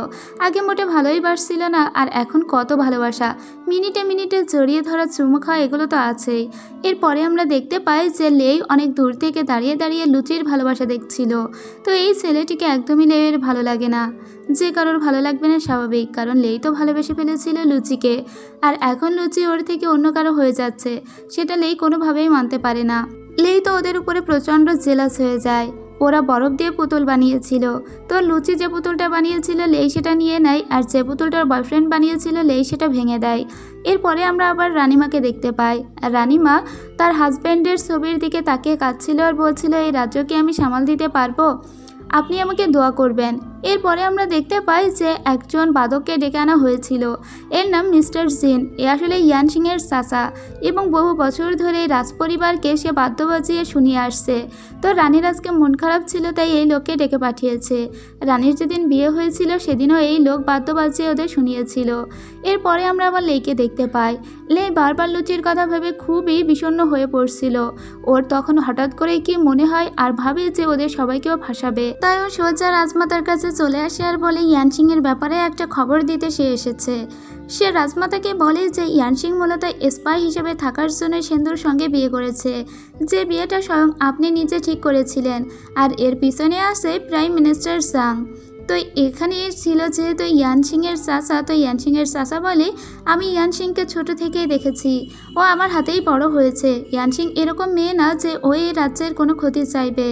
আগে মোটে ভালোই বাসছিল না, আর এখন কত ভালোবাসা, মিনিটে মিনিটে জড়িয়ে ধরা চুমু খাওয়া এগুলো তো আছেই। এরপরে আমরা দেখতে পাই যে লেই অনেক দূর থেকে দাঁড়িয়ে দাঁড়িয়ে লুচির ভালোবাসা দেখছিল। তো এই ছেলেটিকে একদমই লেইয়ের ভালো লাগে না। যে কারোর ভালো লাগবে না স্বাভাবিক, কারণ লেই তো ভালোবেসে ফেলেছিল লুচিকে, আর এখন লুচি ওর থেকে অন্য কারো হয়ে যাচ্ছে, সেটা লেই কোনোভাবেই মানতে পারে না। লেই তো ওদের উপরে প্রচণ্ড জেলাস হয়ে যায়। ওরা বরফ দিয়ে পুতুল বানিয়েছিল, তো লুচি যে পুতুলটা বানিয়েছিল লেই সেটা নিয়ে নেয়, আর যে পুতুলটার বয়ফ্রেন্ড বানিয়েছিল লেই সেটা ভেঙে দেয়। এরপরে আমরা আবার রানিমাকে দেখতে পাই, আর রানিমা তার হাজব্যান্ডের ছবির দিকে তাকিয়ে কাঁদছিল আর বলছিল এই রাজ্যকে আমি সামাল দিতে পারবো, আপনি আমাকে দোয়া করবেন। এরপরে আমরা দেখতে পাই যে একজন বাদককে ডেকে আনা হয়েছিল, এর নাম মিস্টার জিন। এ আসলে ইয়ানসিংয়ের চাচা এবং বহু বছর ধরে রাজপরিবারকে সে বাদ্য বাজিয়ে শুনিয়ে আসছে। তো রানীর আজকে মন খারাপ ছিল, তাই এই লোককে ডেকে পাঠিয়েছে। রানীর যেদিন বিয়ে হয়েছিল সেদিনও এই লোক বাদ্য বাজিয়ে ওদের শুনিয়েছিল। এরপরে আমরা আবার লেইকে দেখতে পাই। লেই বারবার লুচির কথা ভেবে খুবই বিষণ্ণ হয়ে পড়ছিল। ওর তখন হঠাৎ করে কি মনে হয় আর ভাবে যে ওদের সবাইকেও ফাঁসাবে, তাই ও সোজা রাজমাতার কাছে চলে আসে আর বলে ইয়ানসিংয়ের ব্যাপারে একটা খবর দিতে সে এসেছে। সে রাজমাতাকে বলে যে ইয়ানসিং মূলত স্পাই হিসেবে থাকার জন্য সেন্দুর সঙ্গে বিয়ে করেছে, যে বিয়েটা স্বয়ং আপনি নিজে ঠিক করেছিলেন, আর এর পিছনে আছে প্রাইম মিনিস্টার জাং। তো এখানে ছিল যেহেতু ইয়ানসিংয়ের চাচা, তো ইয়ানসিংয়ের চাচা বলে আমি ইয়ানসিংকে ছোট থেকেই দেখেছি, ও আমার হাতেই বড় হয়েছে। ইয়ানসিং এরকম মেয়ে না যে ও এই রাজ্যের কোনো ক্ষতি চাইবে,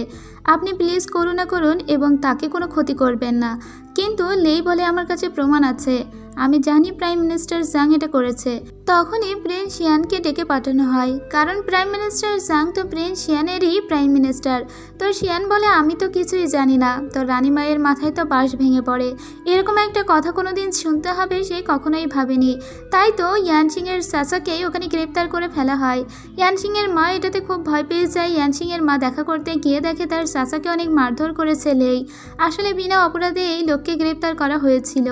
আপনি প্লিজ করুণা করুন এবং তাকে কোনো ক্ষতি করবেন না। কিন্তু লেই বলে আমার কাছে প্রমাণ আছে, আমি জানি প্রাইম মিনিস্টার জাং এটা করেছে। তখনই প্রিন্স শিয়ানকে ডেকে পাঠানো হয়, কারণ প্রাইম মিনিস্টার জাং তো প্রিন্স শিয়ানেরই প্রাইম মিনিস্টার। তো শিয়ান বলে আমি তো কিছুই জানি না। তো রানীমায়ের মাথায় তো বাঁশ ভেঙে পড়ে, এরকম একটা কথা কোনো দিন শুনতে হবে সে কখনোই ভাবেনি। তাই তো ইয়ানসিংয়ের চাচাকেই ওখানে গ্রেপ্তার করে ফেলা হয়। ইয়ানসিংয়ের মা এটাতে খুব ভয় পেয়ে যায়। ইয়ানসিংয়ের মা দেখা করতে গিয়ে দেখে তার চাচাকে অনেক মারধর করেছে লেই। আসলে বিনা অপরাধে এই লোককে গ্রেপ্তার করা হয়েছিল।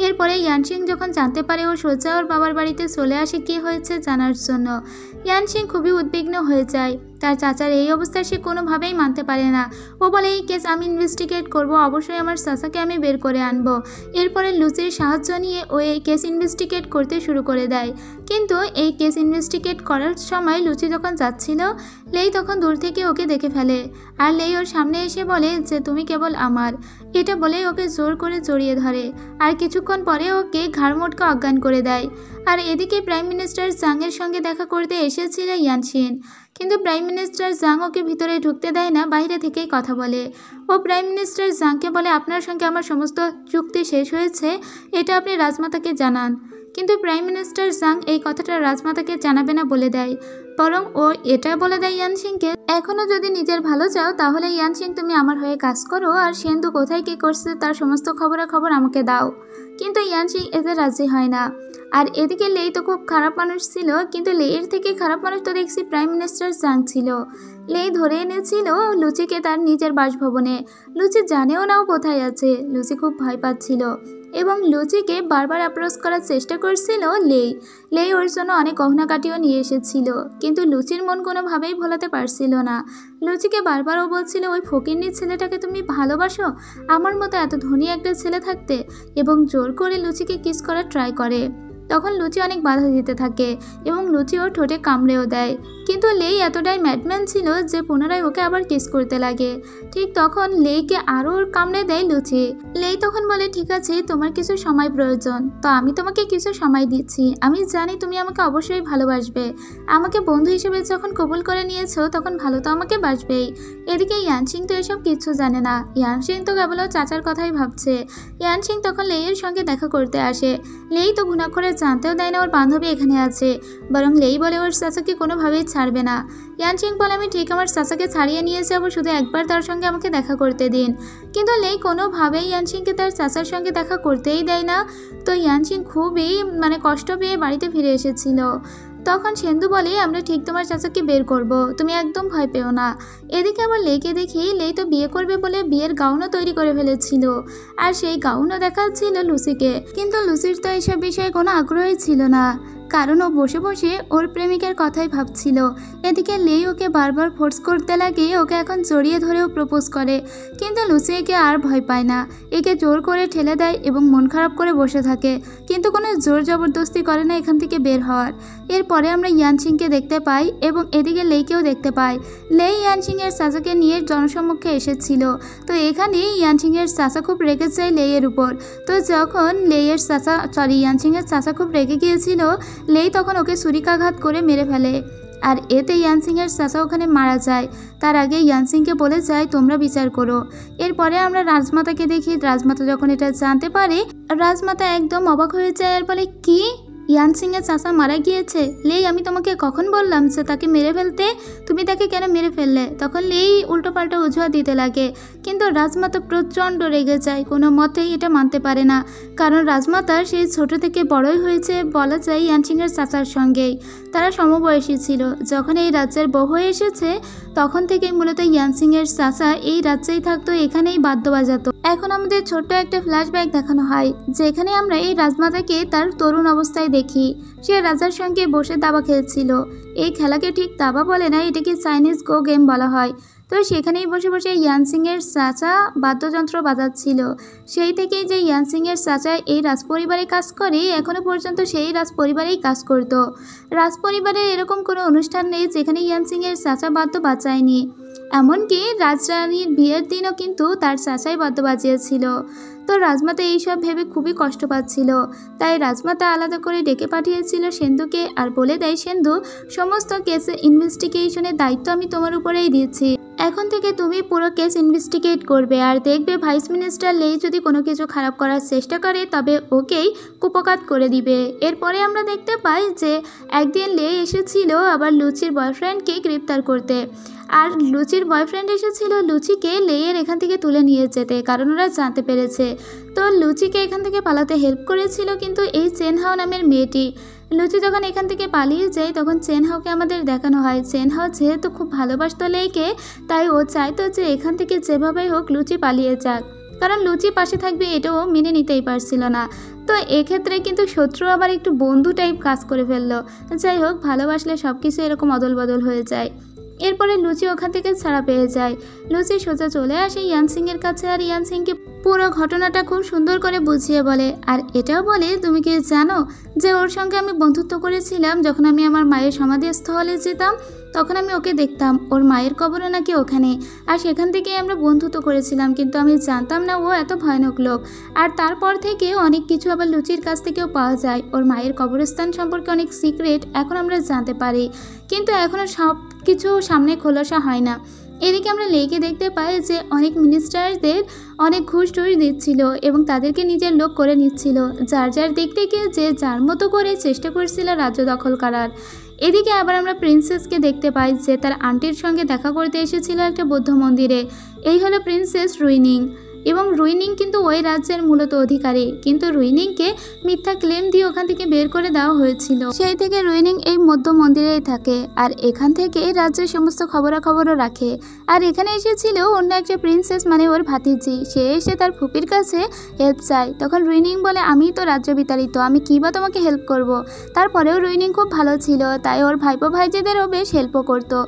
এরপরে ইয়ানসিং যখন জানতে পারে ও সোজা ওর বাবার বাড়িতে চলে আসে কি হয়েছে জানার জন্য। ইয়ানসিং খুবই উদ্বিগ্ন হয়ে যায়। তার চাচার এই অবস্থা সে কোনোভাবেই মানতে পারে না। ও বলে এই কেস আমি ইনভেস্টিগেট করব, অবশ্যই আমার চাচাকে আমি বের করে আনবো। এরপরে লুচির সাহায্য নিয়ে ও এই কেস ইনভেস্টিগেট করতে শুরু করে দেয়। কিন্তু এই কেস ইনভেস্টিগেট করার সময় লুচি যখন যাচ্ছিল, লেই তখন দূর থেকে ওকে দেখে ফেলে, আর লেই ওর সামনে এসে বলে যে তুমি কেবল আমার। এটা বলে ওকে জোর করে জড়িয়ে ধরে, আর কিছুক্ষণ পরে ওকে ঘাড় মোটকা অজ্ঞান করে দেয়। আর এদিকে প্রাইম মিনিস্টার জাংয়ের সঙ্গে দেখা করতে এসেছিল ইয়ানসিন, কিন্তু প্রাইম মিনিস্টার জাং ওকে ভিতরে ঢুকতে দেয় না, বাইরে থেকেই কথা বলে। ও প্রাইম মিনিস্টার জাংকে বলে আপনার সঙ্গে আমার সমস্ত চুক্তি শেষ হয়েছে, এটা আপনি রাজমাতাকে জানান। কিন্তু প্রাইম মিনিস্টার জাং এই কথাটা রাজমাতাকে জানাবে না বলে দেয়, বরং ও এটা বলে দেয় ইয়ানসিংকে এখনও যদি নিজের ভালো চাও তাহলে ইয়ানসিং তুমি আমার হয়ে কাজ করো, আর সেন্দু কোথায় কী করছে তার সমস্ত খবরাখবর আমাকে দাও। কিন্তু ইয়ানসিং এতে রাজি হয় না। আর এদিকে লেই তো খুব খারাপ মানুষ ছিল, কিন্তু লেইয়ের থেকে খারাপ মানুষ তো দেখছি প্রাইম মিনিস্টার জাং ছিল। লেই ধরে এনেছিল লুচিকে তার নিজের বাসভবনে। লুচি জানেও নাও কোথায় আছে। লুচি খুব ভয় পাচ্ছিল এবং লুচিকে বারবার অ্যাপ্রোচ করার চেষ্টা করছিল লেই ওর জন্য অনেক গহনাকাটিও নিয়ে এসেছিল, কিন্তু লুচির মন কোনোভাবেই ভোলাতে পারছিল না। লুচিকে বারবারও বলছিল ওই ফকিন্নি ছেলেটাকে তুমি ভালোবাসো, আমার মতো এত ধনী একটা ছেলে থাকতে, এবং জোর করে লুচিকে কিস করার ট্রাই করে। তখন লুচি অনেক বাধা দিতে থাকে এবং লুচি ওর ঠোঁটে কামড়েও দেয়, কিন্তু লেই এতটাই ম্যাডম্যান ছিল যে পুনরায় ওকে আবার কিস করতে লাগে। ঠিক তখন লেইকে আরও কামড়ে দেয় লুচি। লেই তখন বলে, ঠিক আছে, তোমার কিছু সময় প্রয়োজন, তো আমি তোমাকে কিছু সময় দিচ্ছি। আমি জানি তুমি আমাকে অবশ্যই ভালোবাসবে, আমাকে বন্ধু হিসেবে যখন কবুল করে নিয়েছো তখন ভালো তো আমাকে বাসবেই। এদিকে ইয়ানশিং তো এসব কিচ্ছু জানে না। ইয়ানশিং তো কেবল চাচার কথাই ভাবছে। ইয়ানশিং তখন লেইয়ের সঙ্গে দেখা করতে আসে। লেই তো ঘুণাক্ষরে জানতেও দেয় না ওর বান্ধবী এখানে আছে, বরং লেই বলে ওর চাচাকে কোনোভাবেই ছাড়বে না। ইয়ানশিং বলে, আমি ঠিক আমার চাচাকে ছাড়িয়ে নিয়ে যাবো, শুধু একবার তার সঙ্গে আমাকে দেখা করতে দিন। কিন্তু লেই কোনোভাবেই ইয়ানশিংকে তার চাচার সঙ্গে দেখা করতেই দেয় না। তো ইয়ানশিং খুবই কষ্ট পেয়ে বাড়িতে ফিরে এসেছিল। তখন সেন্দু বলে, আমরা ঠিক তোমার চাচাকে বের করব, তুমি একদম ভয় পেও না। এদিকে আবার লেইকে দেখি লেই তো বিয়ে করবে বলে বিয়ের গাউনও তৈরি করে ফেলেছিল, আর সেই গাউনও দেখাচ্ছিল লুসিকে। কিন্তু লুসির তো এইসব বিষয়ে কোনো আগ্রহই ছিল না, কারণ ও বসে বসে ওর প্রেমিকের কথাই ভাবছিল। এদিকে লেই ওকে বারবার ফোর্স করতে লাগে, ওকে এখন জড়িয়ে ধরেও প্রপোজ করে। কিন্তু লুসি একে আর ভয় পায় না, একে জোর করে ঠেলে দেয় এবং মন খারাপ করে বসে থাকে, কিন্তু কোনো জোর জবরদস্তি করে না এখান থেকে বের হওয়ার। এরপরে আমরা ইয়ানশিংকে দেখতে পাই এবং এদিকে লেইকেও দেখতে পাই। লেই ইয়ানশিংয়ের চাচাকে নিয়ে জনসম্মুখে এসেছিল। তো এখানে ইয়ানশিংয়ের চাচা খুব রেগে যায় লেইয়ের উপর। তো যখন ইয়ানশিংয়ের চাচা খুব রেগে গিয়েছিল, লেই তখন ওকে ছুরিকাঘাত করে মেরে ফেলে, আর এতে ইয়ানশিংয়ের চাচা ওখানে মারা যায়। তার আগে ইয়ানশিংকে বলে যায়, তোমরা বিচার করো। এরপরে আমরা রাজমাতাকে দেখি। রাজমাতা যখন এটা জানতে পারে, রাজমাতা একদম অবাক হয়ে যায় আর বলে, কি, ইয়ানশিংয়ের চাচা মারা গিয়েছে? লেই, আমি তোমাকে কখন বললাম যে তাকে মেরে ফেলতে? তুমি তাকে কেন মেরে ফেললে? তখন লেই উল্টোপাল্টা অজুহাত দিতে লাগে, কিন্তু রাজমাতা প্রচণ্ড রেগে যায়, কোনো মতেই এটা মানতে পারে না। কারণ রাজমাতা সেই ছোট থেকে বড়ই হয়েছে বলা যায় ইয়ানশিংয়ের চাচার সঙ্গেই, তারা সমবয়সী ছিল। যখন এই রাজ্যের বউ হয়ে এসেছে তখন থেকেই মূলত ইয়ানশিংয়ের চাচা এই রাজ্যেই থাকতো, এখানেই বাদ্য বাজাতো। এখন আমাদের ছোট্ট একটা ফ্ল্যাশব্যাক দেখানো হয়, যেখানে আমরা এই রাজমাতাকে তার তরুণ অবস্থায় দেখি। সে রাজার সঙ্গে বসে দাবা খেলছিল। এই খেলাকে ঠিক দাবা বলে না, এটাকে চাইনিজ গো গেম বলা হয়। তো সেখানেই বসে বসে ইয়ানশিংয়ের চাচা বাদ্যযন্ত্র বাজাচ্ছিল। সেই থেকেই যে ইয়ানশিংয়ের চাচা এই রাজপরিবারে কাজ করে, এখনও পর্যন্ত সেই রাজপরিবারেই কাজ করত। রাজপরিবারের এরকম কোনো অনুষ্ঠান নেই যেখানে ইয়ানশিংয়ের চাচা বাদ্য বাজায়নি। এমনকি রাজরানীর বিয়ের দিনও কিন্তু তার চাচাই বাদ্য বাজিয়েছিল। তো রাজমাতা এইসব ভেবে খুবই কষ্ট পাচ্ছিল। তাই রাজমাতা আলাদা করে ডেকে পাঠিয়েছিল সেন্দুকে, আর বলে দেয়, সেন্দু, সমস্ত কেসে ইনভেস্টিগেশনের দায়িত্ব আমি তোমার উপরেই দিয়েছি। এখন থেকে তুমি পুরো কেস ইনভেস্টিগেট করবে, আর দেখবে ভাইস মিনিস্টার লেই যদি কোনো কিছু খারাপ করার চেষ্টা করে তবে ওকেই কুপকাত করে দিবে। এরপরে আমরা দেখতে পাই যে একদিন লেই এসেছিল আবার লুচির বয়ফ্রেন্ডকে গ্রেপ্তার করতে, আর লুচির বয়ফ্রেন্ড এসেছিল লুচিকে লেইয়ের এখান থেকে তুলে নিয়ে যেতে, কারণ ওরা জানতে পেরেছে। তো লুচিকে এখান থেকে পালাতে হেল্প করেছিল কিন্তু এই চেনহাও নামের মেয়েটি। লুচি যখন এখান থেকে পালিয়ে যায় তখন চেনহাওকে আমাদের দেখানো হয়। চেনহাও যেহেতু খুব ভালোবাসতো লেইকে, তাই ও চাইতো যে এখান থেকে যেভাবেই হোক লুচি পালিয়ে যাক, কারণ লুচি পাশে থাকবে এটাও মেনে নিতেই পারছিল না। তো এক্ষেত্রে কিন্তু শত্রু আবার একটু বন্ধু টাইপ কাজ করে ফেললো। যাই হোক, ভালোবাসলে সব কিছু এরকম অদল বদল হয়ে যায়। এরপরে লুচি ওখান থেকে ছাড়া পেয়ে যায়। লুচি সোজা চলে আসে ইয়ানশিংয়ের কাছে, আর ইয়ানশিংকে পুরো ঘটনাটা খুব সুন্দর করে বুঝিয়ে বলে। আর এটাও বলে, তুমি কি জানো যে ওর সঙ্গে আমি বন্ধুত্ব করেছিলাম? যখন আমি আমার মায়ের সমাধিস্থলে যেতাম তখন আমি ওকে দেখতাম, ওর মায়ের কবরও নাকি ওখানে, আর সেখান থেকেই আমরা বন্ধুত্ব করেছিলাম, কিন্তু আমি জানতাম না ও এত ভয়ানক লোক। আর তারপর থেকে অনেক কিছু আবার লুচির কাছ থেকেও পাওয়া যায়। ওর মায়ের কবরস্থান সম্পর্কে অনেক সিক্রেট এখন আমরা জানতে পারি, কিন্তু এখনও সব কিছু সামনে খোলাসা হয় না। এদিকে আমরা লেইকে দেখতে পাই যে অনেক মিনিস্টারদের অনেক ঘুষ টুস দিচ্ছিল এবং তাদেরকে নিজের লোক করে নিচ্ছিল, যার যার দিক থেকে যে যার মতো করে চেষ্টা করছিল রাজ্য দখল করার। এদিকে আবার আমরা প্রিন্সেসকে দেখতে পাই যে তার আন্টির সঙ্গে দেখা করতে এসেছিল একটা বৌদ্ধ মন্দিরে। এই হলো প্রিন্সেস রুইনিং, এবং রুইনিং কিন্তু ওই রাজ্যের মূলত অধিকারী, কিন্তু রুইনিংকে মিথ্যা ক্লেম দিয়ে ওখান থেকে বের করে দেওয়া হয়েছিল। সেই থেকে রুইনিং এই মধ্য মন্দিরেই থাকে, আর এখান থেকে রাজ্যের সমস্ত খবরাখবরও রাখে। আর এখানে এসেছিল অন্য একটা প্রিন্সেস, মানে ওর ভাতিজি। সে এসে তার ফুপির কাছে হেল্প চায়। তখন রুইনিং বলে, আমি তো রাজ্য বিতাড়িত, আমি কী বা তোমাকে হেল্প করব। তারপরেও রুইনিং খুব ভালো ছিল, তাই ওর ভাইপো ভাইজিদেরও বেশ হেল্পও করতো।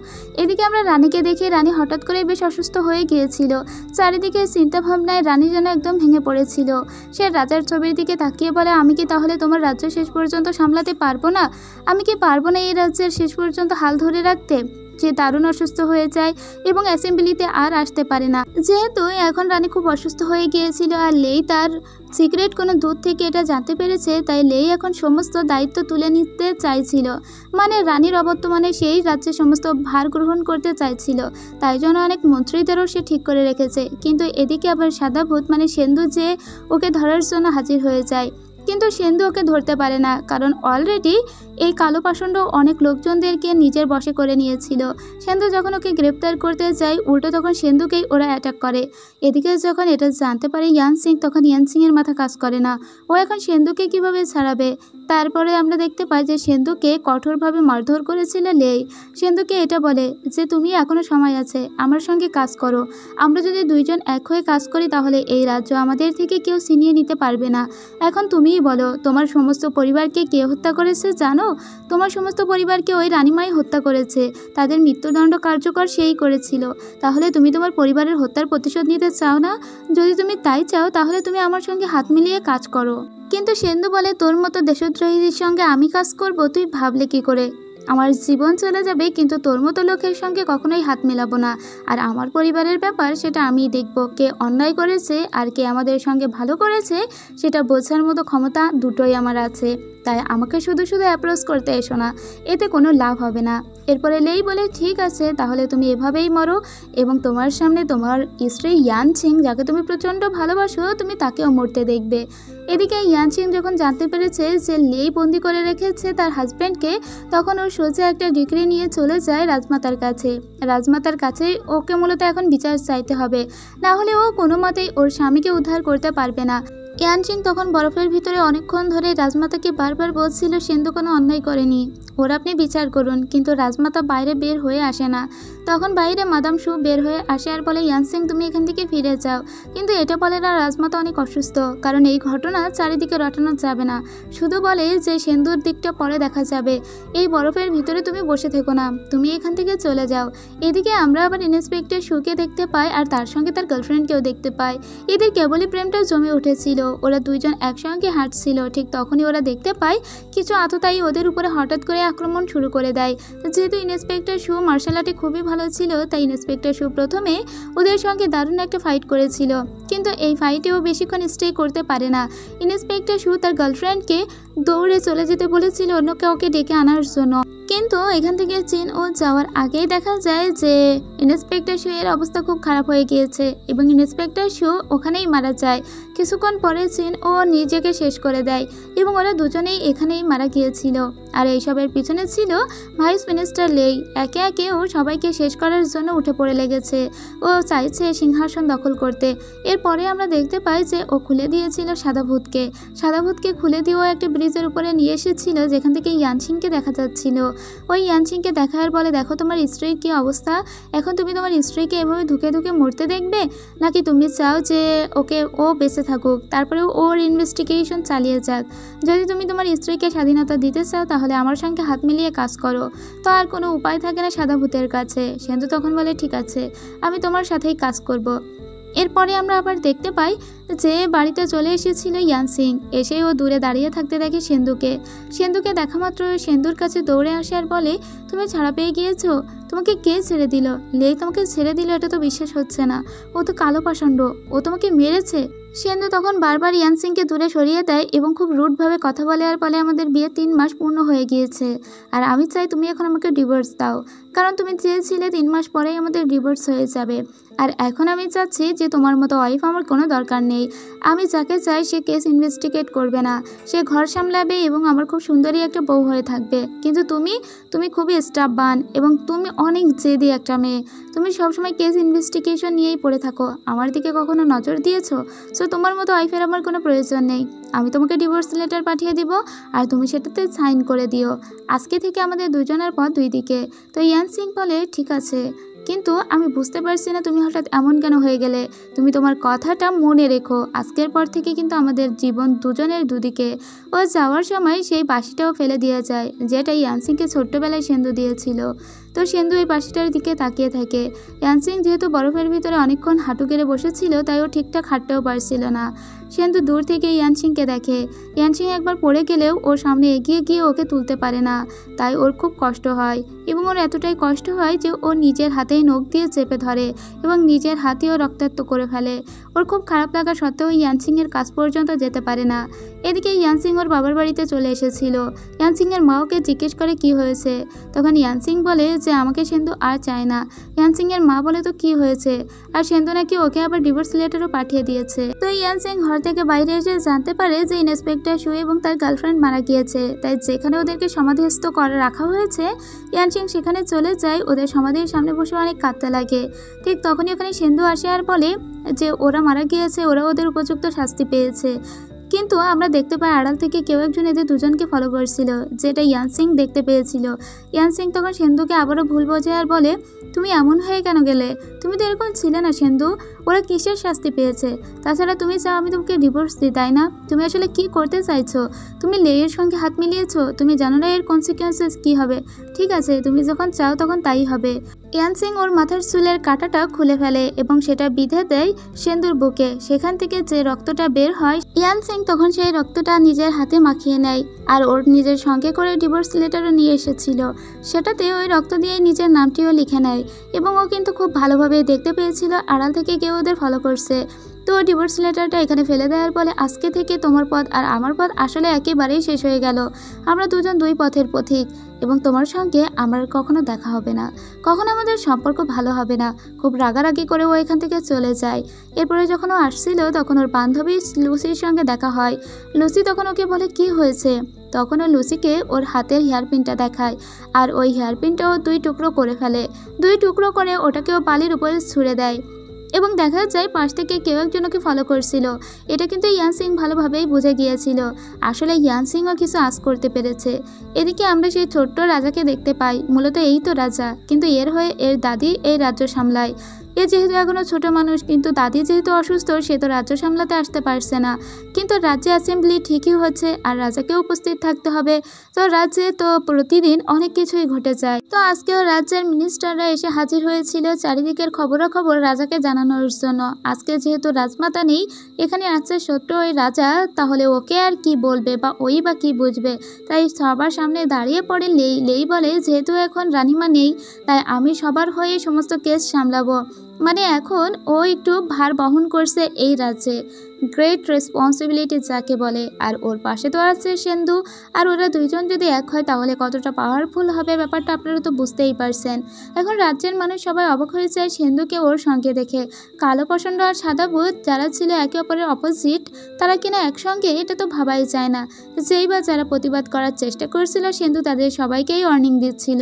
এদিকে আমরা রানীকে দেখি, রানী হঠাৎ করে বেশ অসুস্থ হয়ে গিয়েছিল। চারিদিকে চিন্তাভাবনা ভাবনায় রানী যেন একদম ভেঙে পড়েছিল। সে রাজার ছবির দিকে তাকিয়ে বলে, আমি কি তাহলে তোমার রাজ্য শেষ পর্যন্ত সামলাতে পারবো না? আমি কি পারবো না এই রাজ্যের শেষ পর্যন্ত হাল ধরে রাখতে? সে দারুণ অসুস্থ হয়ে যায় এবং অ্যাসেম্বলিতে আর আসতে পারে না। যেহেতু এখন রানী খুব অসুস্থ হয়ে গিয়েছিল আর লেই তার সিক্রেট কোনো দূর থেকে এটা জানতে পেরেছে, তাই লেই এখন সমস্ত দায়িত্ব তুলে নিতে চাইছিল। মানে রানীর অবর্তমানে সেই রাজ্যের সমস্ত ভার গ্রহণ করতে চাইছিল, তাই জন্য অনেক মন্ত্রীদেরও সে ঠিক করে রেখেছে। কিন্তু এদিকে আবার সাদা ভূত মানে সেন্দু যে ওকে ধরার জন্য হাজির হয়ে যায়, কিন্তু সেন্দু ওকে ধরতে পারে না, কারণ অলরেডি এই কালো পাষণ্ড অনেক লোকজনদেরকে নিজের বশে করে নিয়েছিল। সেন্দু যখন ওকে গ্রেপ্তার করতে যায়, উল্টো তখন সেন্দুকেই ওরা অ্যাটাক করে। এদিকে যখন এটা জানতে পারে ইয়ান সিং, তখন ইয়ান সিংয়ের মাথা কাজ করে না, ও এখন সেন্দুকে কিভাবে ছাড়াবে। তারপরে আমরা দেখতে পাই যে সেন্দুকে কঠোরভাবে মারধর করেছিল লেই। সেন্দুকে এটা বলে যে তুমি এখনও সময় আছে, আমার সঙ্গে কাজ করো। আমরা যদি দুইজন এক হয়ে কাজ করি তাহলে এই রাজ্য আমাদের থেকে কেউ ছিনিয়ে নিতে পারবে না। এখন তুমিই বলো, তোমার সমস্ত পরিবারকে কে হত্যা করেছে জানো? তোমার সমস্ত পরিবারকে ওই রানীমাই হত্যা করেছে, তাদের মৃত্যুদণ্ড কার্যকর সেই করেছিল। তাহলে তুমি তোমার পরিবারের হত্যার প্রতিশোধ নিতে চাও না? যদি তুমি তাই চাও তাহলে তুমি আমার সঙ্গে হাত মিলিয়ে কাজ করো। কিন্তু সেন্দু বলে, তোর মতো দেশদ্রোহীদের সঙ্গে আমি কাজ করব? তুই ভাবলে কি করে? আমার জীবন চলে যাবে, কিন্তু তোর মতো লোকের সঙ্গে কখনোই হাত মেলাবো না। আর আমার পরিবারের ব্যাপার সেটা আমিই দেখব। কে অন্যায় করেছে আর কে আমাদের সঙ্গে ভালো করেছে সেটা বোঝার মতো ক্ষমতা দুটোই আমার আছে। তাই আমাকে শুধু শুধু অ্যাপ্রোচ করতে এসো না, এতে কোনো লাভ হবে না। এরপরে লেই বলে, ঠিক আছে, তাহলে তুমি এভাবেই মরো এবং তোমার সামনে তোমার স্ত্রী ইয়ান সিং, যাকে তুমি প্রচণ্ড ভালোবাসো, তুমি তাকেও মরতে দেখবে। এদিকে ইয়ান সিং যখন জানতে পেরেছে যে লেই বন্দি করে রেখেছে তার হাজব্যান্ডকে, তখন ওর সোজা একটা ডিগ্রি নিয়ে চলে যায় রাজমাতার কাছে। রাজমাতার কাছেই ওকে মূলত এখন বিচার চাইতে হবে, না হলে ও কোনো মতেই ওর স্বামীকে উদ্ধার করতে পারবে না। ইয়ান সিং তখন বরফের ভিতরে অনেকক্ষণ ধরে রাজমাতাকে বারবার বলছিল সেন্দু কোনো অন্যায় করেনি, ওর আপনি বিচার করুন। কিন্তু রাজমাতা বাইরে বের হয়ে আসে না। তখন বাইরে মাদাম সু বের হয়ে আসে আর বলে, ইয়ান সিং তুমি এখান থেকে ফিরে যাও। কিন্তু এটা বলে না রাজমাতা অনেক অসুস্থ, কারণ এই ঘটনা চারিদিকে রটানো যাবে না। শুধু বলে যে সেন্দুর দিকটা পরে দেখা যাবে, এই বরফের ভিতরে তুমি বসে থেকো না, তুমি এখান থেকে চলে যাও। এদিকে আমরা আবার ইন্সপেক্টর সুকে দেখতে পাই আর তার সঙ্গে তার গার্লফ্রেন্ডকেও দেখতে পাই। এদের কেবলই প্রেমটা জমে উঠেছিল, ওরা দুইজন একসঙ্গে হাঁটছিল। ঠিক তখনই ওরা দেখতে পায় কিছু আততায়ী ওদের উপরে হঠাৎ করে আক্রমণ শুরু করে দেয়। যেহেতু ইন্সপেক্টর সু মার্শাল আর্টে খুবই ভালো ছিল, তাই ইন্সপেক্টর সু প্রথমে ওদের সঙ্গে দারুণ একটা ফাইট করেছিল, কিন্তু এই ফাইটেও বেশিক্ষণ স্টে করতে পারে না। ইন্সপেক্টর সু তার গার্লফ্রেন্ডকে দৌড়ে চলে যেতে বলেছিল অন্য কাউকে ডেকে আনার জন্য, কিন্তু এখান থেকে চিন ও যাওয়ার আগেই দেখা যায় যে ইন্সপেক্টর শু এর অবস্থা খুব খারাপ হয়ে গিয়েছে এবং ইন্সপেক্টর শু ওখানেই মারা যায়। কিছুক্ষণ পরে চিন ও নিজেকে শেষ করে দেয় এবং ওরা দুজনেই এখানেই মারা গিয়েছিল। আর এইসবের পিছনে ছিল ভাইস মিনিস্টার লেই। একে একে ও সবাইকে শেষ করার জন্য উঠে পড়ে লেগেছে, ও চাইছে সিংহাসন দখল করতে। এরপরে আমরা দেখতে পাই যে ও খুলে দিয়েছিল সাদা ভূতকে খুলে দিয়েও একটা ব্রিজের উপরে নিয়ে এসেছিল, যেখান থেকে ইয়ান সিংকে দেখা যাচ্ছিল। ওই ইয়ান সিংকে দেখার বলে, দেখো তোমার স্ত্রীর কী অবস্থা, এখন তুমি তোমার স্ত্রীকে এভাবে ধুকে ধুকে মরতে দেখবে, নাকি তুমি চাও যে ও বেঁচে থাকুক, তারপরে ওর ইনভেস্টিগেশন চালিয়ে যাক। যদি তুমি তোমার স্ত্রীকে স্বাধীনতা দিতে চাও তাহলে আমার সঙ্গে হাত মিলিয়ে কাজ করো। তো আর কোনো উপায় থাকে না সাদা ভূতের কাছে। সেন্দু তখন বলে, ঠিক আছে, আমি তোমার সাথেই কাজ করব। এরপরে আমরা আবার দেখতে পাই যে বাড়িতে চলে এসেছিল ইয়ান সিং। এসে ও দূরে দাঁড়িয়ে থাকতে দেখে সেন্দুকে দেখা মাত্র সেন্দুর কাছে দৌড়ে আসে আর বলে, তুমি ছাড়া পেয়ে গিয়েছো? তোমাকে কে ছেড়ে দিল? লেই তোমাকে ছেড়ে দিল? এটা তো বিশ্বাস হচ্ছে না, ও তো কালো পাষণ্ড, ও তোমাকে মেরেছে। সেন্দু তখন বারবার ইয়ান সিংকে দূরে সরিয়ে দেয় এবং খুব রুডভাবে কথা বলে আর বলে, আমাদের বিয়ে 3 মাস পূর্ণ হয়ে গিয়েছে আর আমি চাই তুমি এখন আমাকে ডিভোর্স দাও, কারণ তুমি চেয়েছিলে 3 মাস পরেই আমাদের ডিভোর্স হয়ে যাবে। আর এখন আমি চাচ্ছি যে তোমার মতো ওয়াইফ আমার কোনো দরকার নেই। আমি যাকে চাই সে কেস ইনভেস্টিগেট করবে না, সে ঘর সামলাবে এবং আমার খুব সুন্দরী একটা বউ হয়ে থাকবে। কিন্তু তুমি খুবই স্টাববান এবং তুমি অনেক জেদি একটা মেয়ে। তুমি সবসময় কেস ইনভেস্টিগেশন নিয়েই পড়ে থাকো, আমার দিকে কখনো নজর দিয়েছো? সো তোমার মতো ওয়াইফের আমার কোনো প্রয়োজন নেই। আমি তোমাকে ডিভোর্স লেটার পাঠিয়ে দিব আর তুমি সেটাতে সাইন করে দিও। আজকে থেকে আমাদের দুজনের পথ দুই দিকে। তো ইয়ান সিং বলে, ঠিক আছে, কিন্তু আমি বুঝতে পারছি না তুমি হঠাৎ এমন কেন হয়ে গেলে। তুমি তোমার কথাটা মনে রেখো, আজকের পর থেকে কিন্তু আমাদের জীবন দুজনের দুদিকে। ও যাওয়ার সময় সেই বাঁশিটাও ফেলে দিয়ে যায়, যেটা ইয়ান সিংকে ছোট্টবেলায় সেন্দু দিয়েছিল। তো সেন্দু এই পাশিটার দিকে তাকিয়ে থাকে। ইয়ানসিং যেহেতু বরফের ভিতরে অনেকক্ষণ হাঁটু গেড়ে বসেছিল তাই ও ঠিকঠাক হাঁটতেও পারছিল না। সেন্দু দূর থেকে ইয়ানসিংকে দেখে। ইয়ানসিং একবার পড়ে গেলেও ওর সামনে এগিয়ে গিয়ে ওকে তুলতে পারে না, তাই ওর খুব কষ্ট হয় এবং ওর এতটাই কষ্ট হয় যে ও নিজের হাতেই নখ দিয়ে চেপে ধরে এবং নিজের হাতেও রক্তাক্ত করে ফেলে। ওর খুব খারাপ লাগা সত্ত্বেও ইয়ানসিংয়ের কাছ পর্যন্ত যেতে পারে না। এদিকে ইয়ানসিং ওর বাবার বাড়িতে চলে এসেছিল। ইয়ানসিংয়ের মা ওকে জিজ্ঞেস করে কি হয়েছে। তখন ইয়ানসিং বলে যে আমাকে সেন্দু আর চায় না। ইয়ানসিংয়ের মা বলে তো কি হয়েছে, আর সেন্দু নাকি ওকে আবার ডিভোর্স লেটারও পাঠিয়ে দিয়েছে। তো ইয়ানসিং ঘর থেকে বাইরে এসে জানতে পারে যে ইন্সপেক্টর শু এবং তার গার্লফ্রেন্ড মারা গিয়েছে, তাই যেখানে ওদেরকে সমাধিস্থ করে রাখা হয়েছে ইয়ানসিং সেখানে চলে যায়। ওদের সমাধির সামনে বসে অনেক কাঁদতে লাগে। ঠিক তখনই ওখানে সেন্দু আসে আর বলে যে ওরা মারা গিয়েছে, ওরা ওদের উপযুক্ত শাস্তি পেয়েছে। কিন্তু আমরা দেখতে পাই আড়াল থেকে কেউ একজন এদের দুজনকে ফলো করছিল, যেটা ইয়ানসিং দেখতে পেয়েছিল। ইয়ানসিং তখন সেন্দুকে আবারও ভুল বোঝে আর বলে তুমি এমন হয়ে কেন গেলে, তুমি তো এরকম ছিলে না সেন্দু, ওরা কিসের শাস্তি পেয়েছে? তাছাড়া তুমি চাও আমি তোমাকে ডিভোর্স দিই তাই না? তুমি আসলে কি করতে চাইছো? তুমি লেয়ের সঙ্গে হাত মিলিয়েছো, তুমি জানো না এর কনসিকুয়েন্সেস কী হবে। ঠিক আছে, তুমি যখন চাও তখন তাই হবে। ইয়ানসিং ওর মাথার চুলের কাঁটাটা খুলে ফেলে এবং সেটা বিঁধে দেয় সেন্দুর বুকে। সেখান থেকে যে রক্তটা বের হয় ইয়ানসিং তখন সেই রক্তটা নিজের হাতে মাখিয়ে নেয় আর ওর নিজের সঙ্গে করে ডিভোর্স লেটারও নিয়ে এসেছিল। সেটাতে ওই রক্ত দিয়ে নিজের নামটিও লিখে নেয় এবং ও কিন্তু খুব ভালোভাবে দেখতে পেয়েছিল আড়াল থেকে কেউ ওদের ফলো করছে। তো ডিভোর্স লেটারটা এখানে ফেলে দেওয়ার বলে আজকে থেকে তোমার পথ আর আমার পথ আসলে একেবারেই শেষ হয়ে গেল। আমরা দুজন দুই পথের পথিক এবং তোমার সঙ্গে আমার কখনো দেখা হবে না, কখনো আমাদের সম্পর্ক ভালো হবে না। খুব রাগারাগি করে ও এখান থেকে চলে যায়। এরপরে যখন ও আসছিল তখন ওর বান্ধবী লুসির সঙ্গে দেখা হয়। লুসি তখন ওকে বলে কি হয়েছে। তখন ও লুসিকে ওর হাতের হেয়ারপিনটা দেখায় আর ওই হেয়ারপিনটাও দুই টুকরো করে ফেলে। দুই টুকরো করে ওটাকেও বালির উপরে ছুঁড়ে দেয় এবং দেখা যায় পাশ থেকে কেউ একজন ওকে ফলো করছিল। এটা কিন্তু ইয়ানসিং ভালোভাবেই বুঝে গিয়েছিল। আসলে ইয়ানসিংও কিছু আঁচ করতে পেরেছে। এদিকে আমরা সেই ছোট্ট রাজাকে দেখতে পাই। মূলত এই তো রাজা, কিন্তু এর হয়ে এর দাদি এই রাজ্য সামলায়। এ যেহেতু এখনও ছোট মানুষ, কিন্তু দাদি যেহেতু অসুস্থ সে তো রাজ্য সামলাতে আসতে পারছে না। কিন্তু রাজ্যে অ্যাসেম্বলি ঠিকই হচ্ছে আর রাজাকে উপস্থিত থাকতে হবে। তো রাজ্যে তো প্রতিদিন অনেক কিছুই ঘটে যায়। তো আজকেও রাজ্যের মিনিস্টাররা এসে হাজির হয়েছিল চারিদিকের খবরাখবর রাজাকে জানানোর জন্য। আজকে যেহেতু রাজমাতা নেই, এখানে আছে ছোট্ট ওই রাজা, তাহলে ওকে আর কি বলবে বা ওই বা কি বুঝবে। তাই সবার সামনে দাঁড়িয়ে পড়ে লেই বলে যেহেতু এখন রানীমা নেই তাই আমি সবার হয়ে সমস্ত কেস সামলাবো। মানে এখন ও একটু ভার বহন করছে এই রাজ্যে, গ্রেট রেসপন্সিবিলিটি যাকে বলে। আর ওর পাশে তো আছে সেন্দু, আর ওরা দুইজন যদি এক হয় তাহলে কতটা পাওয়ারফুল হবে ব্যাপারটা আপনারা তো বুঝতেই পারছেন। এখন রাজ্যের মানুষ সবাই অবাক হয়ে যায় সেন্দুকে ওর সঙ্গে দেখে। কালো পছন্দ আর সাদা বুধ যারা ছিল একে অপরের অপোজিট, তারা কিনা একসঙ্গে, এটা তো ভাবাই যায় না। যেই বা যারা প্রতিবাদ করার চেষ্টা করছিল সেন্দু তাদের সবাইকেই ওয়ার্নিং দিচ্ছিল।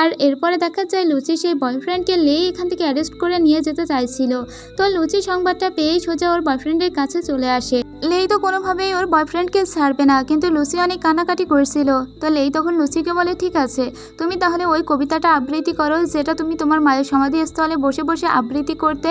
আর এরপরে দেখা যায় লুচি সেই বয়ফ্রেন্ডকে লেই এখান থেকে অ্যারেস্ট করে নিয়ে যেতে চাইছিল। তো লুচি সংবাদটা পেয়েই সোজা ওর বয়ফ্রেন্ডের কাছে চলে আসে। লেই তো কোনোভাবেই ওর বয়ফ্রেন্ডকে ছাড়বে না, কিন্তু লুচি অনেক কান্নাকাটি করছিল। তো লেই তখন লুচিকে বলে ঠিক আছে, তুমি তাহলে ওই কবিতাটা আবৃত্তি করো যেটা তুমি তোমার মায়ের সমাধিস্থলে বসে বসে আবৃত্তি করতে।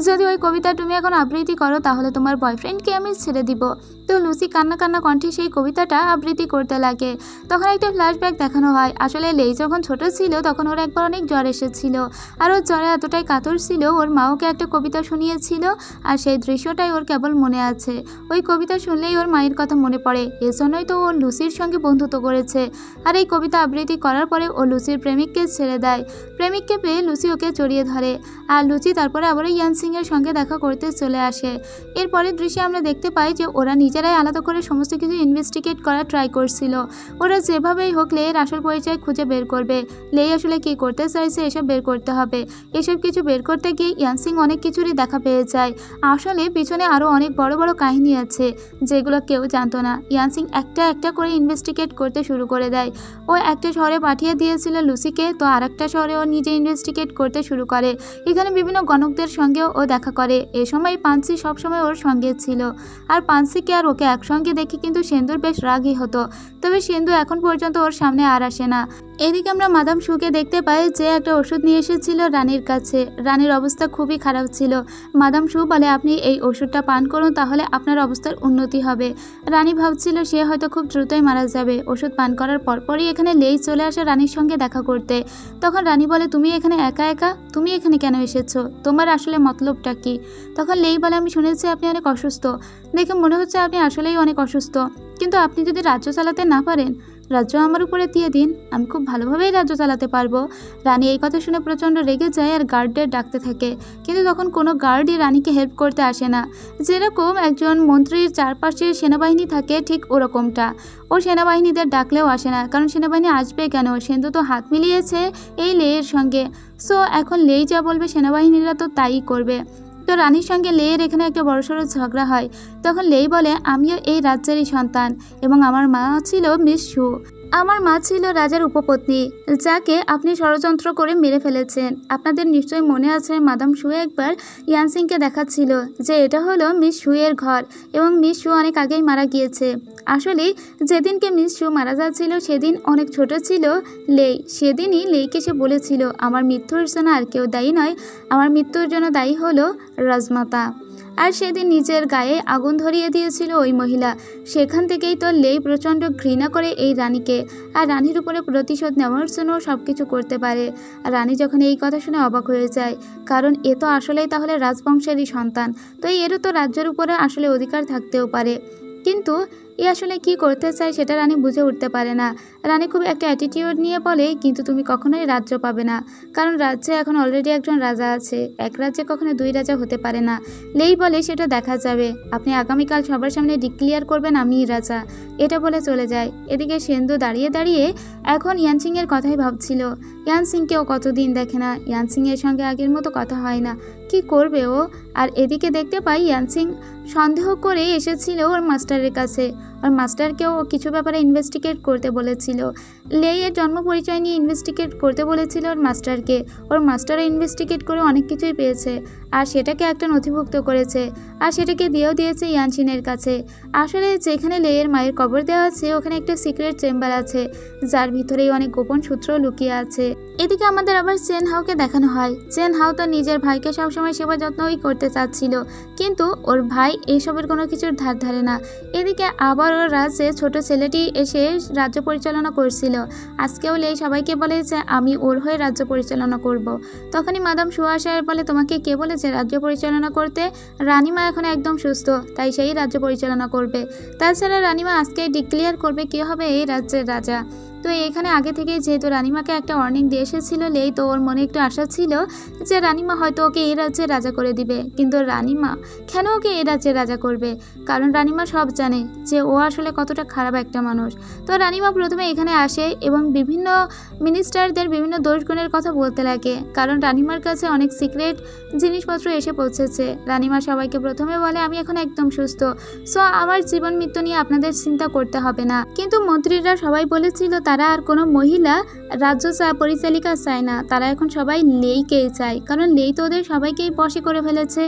যদি ওই কবিতা তুমি এখন আবৃত্তি করো তাহলে তোমার বয়ফ্রেন্ডকে আমি ছেড়ে দিব। তো লুচি কান্না কান্না কণ্ঠে সেই কবিতাটা আবৃত্তি করতে লাগে। তখন একটা ফ্ল্যাশব্যাক দেখানো হয়। আসলে লেই যখন ছোট ছিল তখন ওর একবার অনেক জ্বর এসেছিল আর ওর জ্বরে এতটাই কাতর ছিল ওর মা ওকে একটা কবিতা শুনিয়েছিল আর সেই দৃশ্যটাই ওর কেবল মনে আছে। ওই কবিতা শুনলেই ওর মায়ের কথা মনে পড়ে, এজন্যই তো ও লুসির সঙ্গে বন্ধুত্ব করেছে। আর এই কবিতা আবৃত্তি করার পরে ও লুসির প্রেমিককে ছেড়ে দেয়। প্রেমিককে পেয়ে লুসি ওকে জড়িয়ে ধরে আর লুচি তারপরে আবারও ইয়ানসিংয়ের সঙ্গে দেখা করতে চলে আসে। এরপরের দৃশ্যে আমরা দেখতে পাই যে ওরা নিজেরাই আলাদা করে সমস্ত কিছু ইনভেস্টিগেট করার ট্রাই করছিল। ওরা যেভাবেই হোক লেয়ের আসল পরিচয় খুঁজে বের করবে। লেই আসলে কী করতে চাইছে এসব বের করতে হবে। এসব কিছু বের করতে গিয়ে ইয়ানসিং অনেক কিছুরই দেখা পেয়ে যায়। আসলে পিছনে আরও অনেক বড় বড় কাহিনী আছে যেগুলো কেউ জানতো না। ইয়ানসিং একটা একটা করে ইনভেস্টিগেট করতে শুরু করে দেয়। ও একটা শহরে পাঠিয়ে দিয়েছিল লুসিকে, তো আর একটা শহরে ও নিজে ইনভেস্টিগেট করতে শুরু করে। এখানে বিভিন্ন গণকদের সঙ্গেও ও দেখা করে। এ সময় পানসি সবসময় ওর সঙ্গে ছিল। আর পানসিকে আর ওকে একসঙ্গে দেখে কিন্তু সেন্দুর বেশ রাগই হতো। তবে সেন্দু এখন পর্যন্ত ওর সামনে আর আসে না। এদিকে আমরা মাদাম শুকে দেখতে পাই যে একটা ওষুধ নিয়ে এসেছিল রানীর কাছে। রানীর অবস্থা খুবই খারাপ ছিল। মাদাম শু বলে আপনি এই ওষুধটা পান করুন, তাহলে আপনার অবস্থার উন্নতি হবে। রানী ভাবছিল সে হয়তো খুব দ্রুতই মারা যাবে। ওষুধ পান করার পরপরই এখানে লেই চলে আসে রানীর সঙ্গে দেখা করতে। তখন রানী বলে তুমি এখানে একা একা, তুমি এখানে কেন এসেছো, তোমার আসলে মতলবটা কি? তখন লেই বলে আমি শুনেছি আপনি অনেক অসুস্থ, দেখে মনে হচ্ছে আপনি আসলেই অনেক অসুস্থ, কিন্তু আপনি যদি রাজ্য চালাতে না পারেন রাজ্য আমার উপরে দিয়ে দিন, আমি খুব ভালোভাবেই রাজ্য চালাতে পারবো। রানী এই কথা শুনে প্রচণ্ড রেগে যায় আর গার্ডদের ডাকতে থাকে, কিন্তু তখন কোনো গার্ডই রানীকে হেল্প করতে আসে না। যেরকম একজন মন্ত্রীর চারপাশে সেনাবাহিনী থাকে ঠিক ওরকমটা, ও সেনাবাহিনীদের ডাকলেও আসে না, কারণ সেনাবাহিনী আসবে কেন, সেন্দু তো হাত মিলিয়েছে এই লেয়ের সঙ্গে। সো এখন লেই যা বলবে সেনাবাহিনীরা তো তাই করবে। তো রানীর সঙ্গে লেয়ের এখানে একটা বড়সড় ঝগড়া হয়। তখন লেই বলে আমিও এই রাজ্যেরই সন্তান এবং আমার মা ছিল মিস শু। আমার মা ছিল রাজার উপপত্নী, যাকে আপনি ষড়যন্ত্র করে মেরে ফেলেছেন। আপনাদের নিশ্চয়ই মনে আছে মাদাম শু একবার ইয়ানসিংকে দেখাচ্ছিল যে এটা হলো মিস শুয়ের ঘর এবং মিস শু অনেক আগেই মারা গিয়েছে। আসলে যেদিনকে মিস শু মারা যাচ্ছিল সেদিন অনেক ছোট ছিল লেই। সেদিনই লেইকে সে বলেছিল আমার মৃত্যুর জন্য আর কেউ দায়ী নয়, আমার মৃত্যুর জন্য দায়ী হলো রাজমাতা। আর সেদিন নিজের গায়ে আগুন ধরিয়ে দিয়েছিল ওই মহিলা। সেখান থেকেই তো লেই প্রচণ্ড ঘৃণা করে এই রানীকে, আর রানীর উপরে প্রতিশোধ নেওয়ার জন্য সব কিছু করতে পারে। আর রানী যখন এই কথা শুনে অবাক হয়ে যায়, কারণ এ তো আসলেই তাহলে রাজবংশেরই সন্তান, তো এরও তো রাজ্যের উপরে আসলে অধিকার থাকতেও পারে। কিন্তু এ আসলে কি করতে চায় সেটা রানী বুঝে উঠতে পারে না। রানী খুব একটা অ্যাটিটিউড নিয়ে বলে কিন্তু তুমি কখনোই রাজ্য পাবে না, কারণ রাজ্যে এখন অলরেডি একজন রাজা আছে, এক রাজ্যে কখনো দুই রাজা হতে পারে না। লেই বলে সেটা দেখা যাবে, আপনি আগামীকাল সবার সামনে ডিক্লিয়ার করবেন আমিই রাজা, এটা বলে চলে যায়। এদিকে সেন্দু দাঁড়িয়ে দাঁড়িয়ে এখন ইয়ানসিংয়ের কথাই ভাবছিল। ইয়ানসিংকেও কতদিন দেখে না, ইয়ানসিংয়ের সঙ্গে আগের মতো কথা হয় না, কি করবে ও? আর এদিকে দেখতে পাই ইয়ানসিং সন্দেহ করে এসেছিল ওর মাস্টারের কাছে। ওর মাস্টারকেও কিছু ব্যাপারে ইনভেস্টিগেট করতে বলেছিল। লেইয়ের জন্ম পরিচয় নিয়ে ইনভেস্টিগেট করতে বলেছিল ওর মাস্টারকে। ওর মাস্টারও ইনভেস্টিগেট করে অনেক কিছুই পেয়েছে, আর সেটাকে একটা নথিভুক্ত করেছে, আর সেটাকে দিয়েও দিয়েছে ইয়ানসিনের কাছে। আসলে যেখানে লেইয়ের মায়ের কবর দেওয়া আছে ওখানে একটা সিক্রেট চেম্বার আছে, যার ভিতরেই অনেক গোপন সূত্র লুকিয়ে আছে। এদিকে আমাদের আবার চেন হাওকে দেখানো হয়। চেন হাও তো নিজের ভাইকে সবসময় সেবা যত্নই করতে চাচ্ছিল, কিন্তু ওর ভাই এইসবের কোনো কিছুর ধার ধারে না। এদিকে আবার ওর রাজ্যে ছোট ছেলেটি এসে রাজ্য পরিচালনা করছিল। আজকেও লেই সবাইকে বলে যে আমি ওর হয়ে রাজ্য পরিচালনা করব। তখনই মাদাম সুয়া সাহেব বলে তোমাকে কে বলেছে রাজ্য পরিচালনা করতে? রানীমা এখন একদম সুস্থ, তাই সেই রাজ্য পরিচালনা করবে। তাছাড়া রানীমা আজকেই ডিক্লেয়ার করবে কে হবে এই রাজ্যের রাজা। তো এখানে আগে থেকে যেহেতু রানীমাকে একটা ওয়ার্নিং দিয়ে এসেছিল লেই, তো ওর মনে একটু আশা ছিল যে রানীমা হয়তো ওকে এই রাজ্যে রাজা করে দিবে। কিন্তু রানীমা কেন ওকে এই রাজ্যে রাজা করবে? কারণ রানীমা সব জানে যে ও আসলে কতটা খারাপ একটা মানুষ। তো রানীমা প্রথমে এখানে আসে এবং বিভিন্ন মিনিস্টারদের বিভিন্ন দোষগুণের কথা বলতে লাগে, কারণ রানীমার কাছে অনেক সিক্রেট জিনিসপত্র এসে পৌঁছেছে। রানীমা সবাইকে প্রথমে বলে আমি এখন একদম সুস্থ, সো আমার জীবন মৃত্যু নিয়ে আপনাদের চিন্তা করতে হবে না। কিন্তু মন্ত্রীরা সবাই বলেছিল তারা আর কোনো মহিলা রাজ্য পরিচালিকা চায় না, তারা এখন সবাই লেইকেই চায়, কারণ লেই তো ওদের সবাইকেই বশে করে ফেলেছে।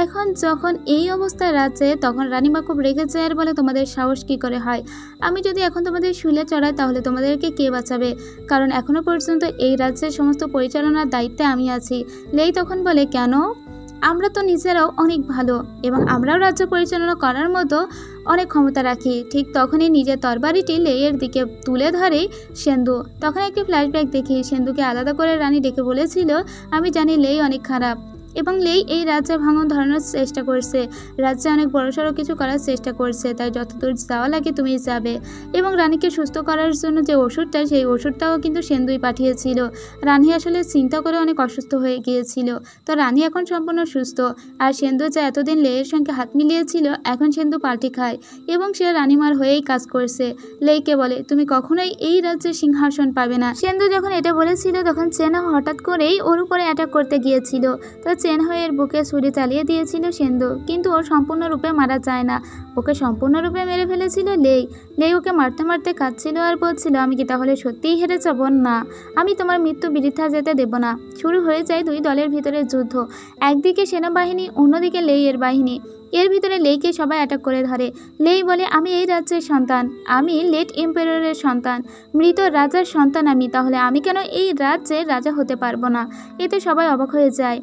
এখন যখন এই অবস্থায় রাজ্যে, তখন রানীমা খুব রেগে যায় আর বলে তোমাদের সাহস কি করে হয়? আমি যদি এখন তোমাদের শুলে চড়াই তাহলে তোমাদেরকে কে বাঁচাবে? কারণ এখনো পর্যন্ত এই রাজ্যের সমস্ত পরিচালনার দায়িত্বে আমি আছি। লেই তখন বলে কেন? আমরা তো নিজেরাও অনেক ভালো এবং আমরাও রাজ্য পরিচালনা করার মতো অনেক ক্ষমতা রাখি। ঠিক তখনই নিজের তরবারিটি লেইয়ের দিকে তুলে ধরে সেন্দু। তখন একটি ফ্ল্যাশব্যাক দেখি, সেন্দুকে আলাদা করে রানী ডেকে বলেছিল আমি জানি লেই অনেক খারাপ এবং লেই এই রাজ্যে ভাঙন ধরানোর চেষ্টা করছে, রাজ্যে অনেক বড়সড় কিছু করার চেষ্টা করছে, তাই যতদূর যাওয়া লাগে তুমি যাবে। এবং রানীকে সুস্থ করার জন্য যে ওষুধটা, সেই ওষুধটাও কিন্তু সেন্দুই পাঠিয়েছিল। রানী আসলে চিন্তা করে অনেক অসুস্থ হয়ে গিয়েছিল, তো রানী এখন সম্পূর্ণ সুস্থ। আর সেন্দু যে এতদিন লেইয়ের সঙ্গে হাত মিলিয়েছিল, এখন সেন্দু পাল্টি খায় এবং সে রানীমার হয়েই কাজ করছে। লেইকে বলে তুমি কখনোই এই রাজ্যের সিংহাসন পাবে না। সেন্দু যখন এটা বলেছিল তখন চেন হাও হঠাৎ করেই ওর উপরে অ্যাটাক করতে গিয়েছিল। তো চেন হাওয়ের বুকে ছুরি চালিয়ে দিয়েছিল সেন্দু, কিন্তু ও সম্পূর্ণরূপে মারা যায় না, ওকে সম্পূর্ণরূপে মেরে ফেলেছিল লেই। লেই ওকে মারতে মারতে কাঁদছিল আর বলছিল আমি কি তাহলে সত্যিই হেরে যাব? না, আমি তোমার মৃত্যু বৃথা যেতে দেব না। শুরু হয়ে যায় দুই দলের ভিতরে যুদ্ধ, একদিকে সেনাবাহিনী, অন্যদিকে লেইয়ের বাহিনী। এর ভিতরে লেইকে সবাই অ্যাটাক করে ধরে। লেই বলে, আমি এই রাজ্যের সন্তান, আমি লেট এম্পায়ারের সন্তান, মৃত রাজার সন্তান আমি, তাহলে আমি কেন এই রাজ্যের রাজা হতে পারবো না? এতে সবাই অবাক হয়ে যায়,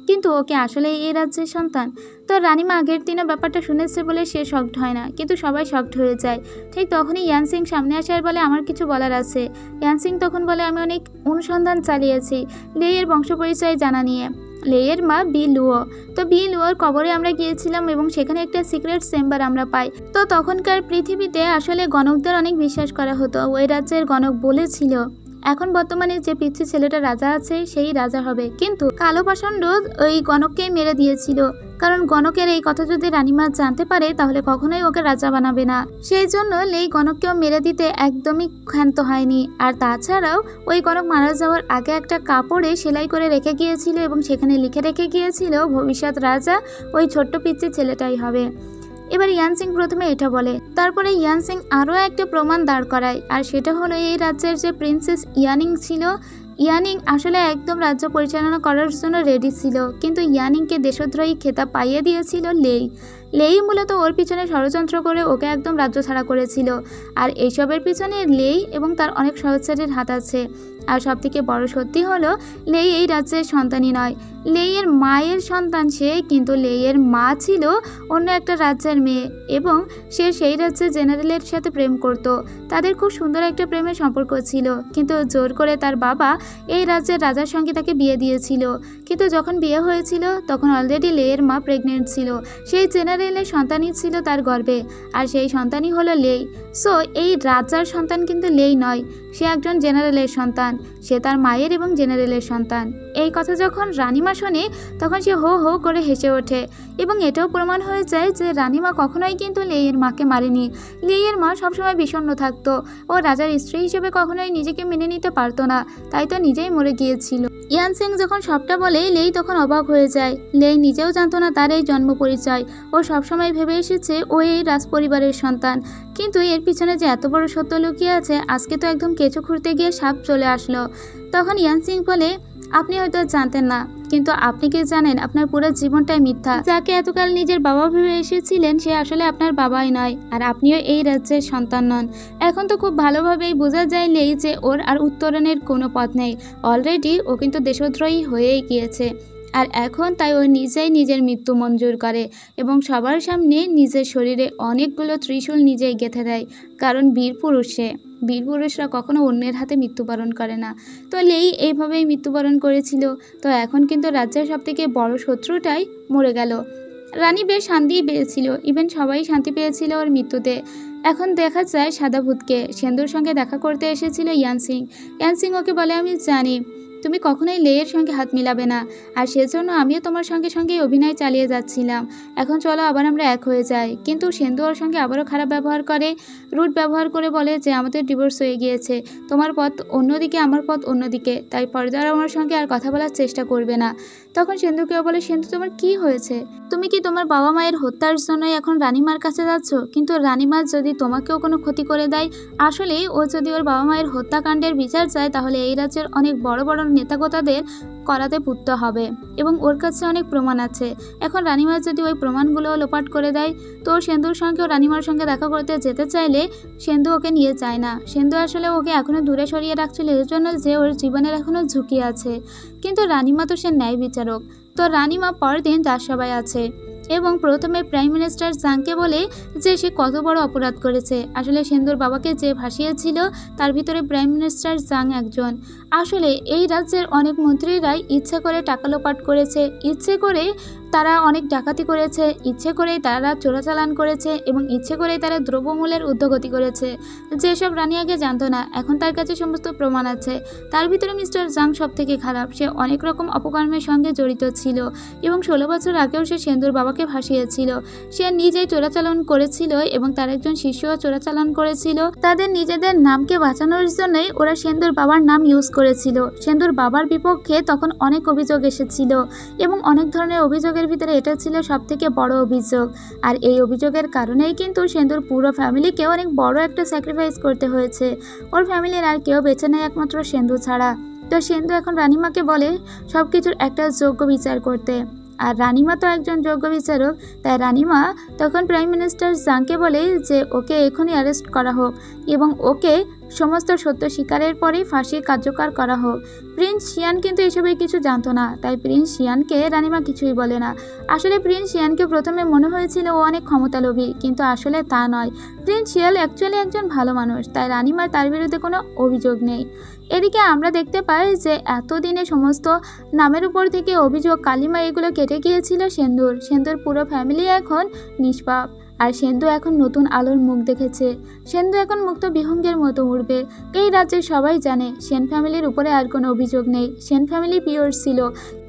কিন্তু ওকে আসলে এই রাজ্যের সন্তান। তো রানিমা আগের দিনও ব্যাপারটা শুনেছে বলে সে শকড হয় না, কিন্তু সবাই শকড হয়ে যায়। ঠিক তখনই ইয়ানসিং সামনে আসে আর বলে, আমার কিছু বলার আছে। ইয়ানসিং তখন বলে, আমি অনেক অনুসন্ধান চালিয়েছি লেইয়ের বংশ পরিচয় জানা নিয়ে। লেইয়ের মা বি লুও, তো বি লুওর কবরে আমরা গিয়েছিলাম এবং সেখানে একটা সিক্রেট চেম্বার আমরা পাই। তো তখনকার পৃথিবীতে আসলে গণকদের অনেক বিশ্বাস করা হতো। ওই রাজ্যের গণক বলেছিল এখন বর্তমানে যে পিচ্ছি ছেলেটা রাজা আছে সেই রাজা হবে, কিন্তু কালো পাষণ্ড ওই গণককেই মেরে দিয়েছিল, কারণ গণকের এই কথা যদি রানীমা জানতে পারে তাহলে কখনোই ওকে রাজা বানাবে না। সেই জন্য লেই গণককেও মেরে দিতে একদমই ক্ষান্ত হয়নি। আর তাছাড়াও ওই গণক মারা যাওয়ার আগে একটা কাপড়ে সেলাই করে রেখে গিয়েছিল এবং সেখানে লিখে রেখে গিয়েছিল ভবিষ্যৎ রাজা ওই ছোট্ট পিচ্ছি ছেলেটাই হবে। এবার ইয়ানসিং প্রথমে এটা বলে, তারপরে ইয়ানসিং আরও একটা প্রমাণ দাঁড় করায়, আর সেটা হলো এই রাজ্যের যে প্রিন্সেস ইয়ানিং ছিল, ইয়ানিং আসলে একদম রাজ্য পরিচালনা করার জন্য রেডি ছিল, কিন্তু ইয়ানিংকে দেশদ্রোহী খেতাব পাইয়ে দিয়েছিল লেই। লেই মূলত ওর পিছনে ষড়যন্ত্র করে ওকে একদম রাজ্য ছাড়া করেছিল। আর এইসবের পিছনে লেই এবং তার অনেক সহচরের হাত আছে। আর সবথেকে বড় সত্যি হলো লেই এই রাজ্যের সন্তানই নয়, লেইয়ের মায়ের সন্তান সে, কিন্তু লেইয়ের মা ছিল অন্য একটা রাজ্যের মেয়ে এবং সে সেই রাজ্যের জেনারেলের সাথে প্রেম করত। তাদের খুব সুন্দর একটা প্রেমের সম্পর্ক ছিল, কিন্তু জোর করে তার বাবা এই রাজ্যের রাজার সঙ্গে তাকে বিয়ে দিয়েছিল। কিন্তু যখন বিয়ে হয়েছিল তখন অলরেডি লেইয়ের মা প্রেগনেন্ট ছিল, সেই জেনারেলের সন্তানই ছিল তার গর্ভে, আর সেই সন্তানই হলো লেই। সো এই রাজার সন্তান কিন্তু লেই নয়, সে একজন জেনারেলের সন্তান, সে তার মায়ের এবং জেনারেলের সন্তান। এই কথা যখন রানীমা শোনে তখন সে হো হো করে হেসে ওঠে, এবং এটাও প্রমাণ হয়ে যায় যে রানীমা কখনোই কিন্তু লেইয়ের মাকে মারেনি। লেইয়ের মা সবসময় বিষণ্ণ থাকতো, ও রাজার স্ত্রী হিসেবে কখনোই নিজেকে মেনে নিতে পারতো না, তাই তো নিজেই মরে গিয়েছিল। ইয়ানসিং যখন সবটা বলে লেই তখন অবাক হয়ে যায়। লেই নিজেও জানতো না তার এই জন্ম পরিচয়, ও সবসময় ভেবে এসেছে ও এই রাজপরিবারের সন্তান, কিন্তু এর পিছনে যে এত বড় সত্য লুকিয়ে আছে আজকে তো একদম কেঁচো খুঁড়তে গিয়ে সাপ চলে আসলো। তখন ইয়ানসিং বলে, আপনি হয়তো জানতেন না, কিন্তু আপনি কি জানেন আপনার পুরো জীবনটাই মিথ্যা। যাকে এতকাল নিজের বাবা ভেবে এসেছিলেন সে আসলে আপনার বাবাই নয়, আর আপনিও এই রাজ্যের সন্তান নন। এখন তো খুব ভালোভাবেই বোঝা যায় লেই যে ওর আর উত্তরণের কোনো পথ নেই, অলরেডি ও কিন্তু দেশদ্রোহী হয়েই গিয়েছে। আর এখন তাই ও নিজেই নিজের মৃত্যু মঞ্জুর করে এবং সবার সামনে নিজের শরীরে অনেকগুলো ত্রিশূল নিজেই গেঁথে দেয়, কারণ বীর পুরুষরা কখনো অন্যের হাতে মৃত্যুবরণ করে না। তো লেই এইভাবেই মৃত্যুবরণ করেছিল। তো এখন কিন্তু রাজ্যের সবথেকে বড় শত্রুটাই মরে গেল। রানী বেশ শান্তিই পেয়েছিল, ইভেন সবাই শান্তি পেয়েছিল ওর মৃত্যুতে। এখন দেখা যায় সাদা ভূতকে সেন্দুর সঙ্গে দেখা করতে এসেছিল ইয়ানসিং ওকে বলে, আমি জানি তুমি কখনোই লেইয়ের সঙ্গে হাত মিলাবে না, আর সেজন্য আমিও তোমার সঙ্গে অভিনয় চালিয়ে যাচ্ছিলাম। এখন চলো আবার আমরা এক হয়ে যাই। কিন্তু সেন্দু ওর সঙ্গে আবারও খারাপ ব্যবহার করে, রুট ব্যবহার করে বলে যে আমাদের ডিভোর্স হয়ে গিয়েছে, তোমার পথ অন্যদিকে, আমার পথ অন্যদিকে, তাই পর্দার আমার সঙ্গে আর কথা বলার চেষ্টা করবে না। তখন সেন্দুকেও বলে, সেন্দু তোমার কি হয়েছে? তুমি কি তোমার বাবা মায়ের হত্যার জন্যই এখন রানীমার কাছে যাচ্ছ? কিন্তু রানীমা যদি তোমাকেও কোনো ক্ষতি করে দেয়, আসলে ও যদি ওর বাবা মায়ের হত্যাকাণ্ডের বিচার চায় তাহলে এই রাজ্যের অনেক বড় বড় নেতাগোতাদের করাতে পুততে হবে এবং ওর কাছে অনেক প্রমাণ আছে। এখন রানীমা যদি ওই প্রমাণগুলো লোপাট করে দেয়, তো সেন্দুর সঙ্গেও রানীমার সঙ্গে দেখা করতে যেতে চাইলে সেন্দু ওকে নিয়ে যায় না। সেন্দু আসলে ওকে এখনও দূরে সরিয়ে রাখছিল এর জন্য যে ওর জীবনের এখনও ঝুঁকি আছে, কিন্তু রানীমা তো সে ন্যায় বিচারক। তো রানীমা পরদিন রাজসভায় আছে এবং প্রথমে প্রাইম মিনিস্টার জাংকে বলে যে সে কত বড় অপরাধ করেছে। আসলে সেন্দুর বাবাকে যে ভাসিয়েছিল তার ভিতরে প্রাইম মিনিস্টার জাং একজন। আসলে এই রাজ্যের অনেক মন্ত্রীরাই ইচ্ছে করে টাকা লোপাট করেছে, ইচ্ছে করে তারা অনেক ডাকাতি করেছে, ইচ্ছে করেই তারা চোরাচালান করেছে এবং ইচ্ছে করেই তারা দ্রব্যমূল্যের ঊর্ধ্বগতি করেছে, যেসব রানী আগে জানতো না। এখন তার কাছে সমস্ত প্রমাণ আছে। তার ভিতরে মিস্টার জাং সব থেকে খারাপ। সে অনেক রকম অপকর্মের সঙ্গে জড়িত ছিল এবং 16 বছর আগেও সে সেন্দুর বাবাকে ভাসিয়েছিল। সে নিজেই চোরাচালান করেছিল এবং তার একজন শিষ্যও চোরাচালান করেছিল। তাদের নিজেদের নামকে বাঁচানোর জন্যই ওরা সেন্দুর বাবার নাম ইউজ করেছিল। সেন্দুর বাবার বিপক্ষে তখন অনেক অভিযোগ এসেছিল এবং অনেক ধরনের অভিযোগের ভিতরে এটা ছিল সব থেকে বড় অভিযোগ। আর এই অভিযোগের কারণেই কিন্তু সেন্দুর পুরো ফ্যামিলিকে অনেক বড় একটা স্যাক্রিফাইস করতে হয়েছে। ওর ফ্যামিলির আর কেউ বেঁচে নেয় একমাত্র সেন্দু ছাড়া। তো সেন্দু এখন রানীমাকে বলে সব কিছুর একটা যোগ্য বিচার করতে। আর রানিমা তো একজন যোগ্য বিচারক, তাই রানিমা তখন প্রাইম মিনিস্টার জাংকে বলে যে ওকে এখনই অ্যারেস্ট করা হোক এবং ওকে সমস্ত সত্য স্বীকারের পরেই ফাঁসি কার্যকর করা হোক। প্রিন্স শিয়ান কিন্তু এসবের কিছু জানতো না, তাই প্রিন্স শিয়ানকে রানিমা কিছুই বলে না। আসলে প্রিন্স শিয়ানকে প্রথমে মনে হয়েছিল ও অনেক ক্ষমতালোভী, কিন্তু আসলে তা নয়। প্রিন্স শিয়াল অ্যাকচুয়ালি একজন ভালো মানুষ, তাই রানিমার তার বিরুদ্ধে কোনো অভিযোগ নেই। এদিকে আমরা দেখতে পাই যে এতদিনে সমস্ত নামের উপর থেকে অভিযোগ, কালিমা, এগুলো কেটে গিয়েছিল সেন্দুর পুরো ফ্যামিলি এখন নিষ্পাপ। আর সেন্দু এখন নতুন আলোর মুখ দেখেছে। সেন্দু এখন মুক্ত বিহঙ্গের মতো উড়বে। এই রাজ্যের সবাই জানে সেন ফ্যামিলির উপরে আর কোনো অভিযোগ নেই, সেন ফ্যামিলি পিওর ছিল।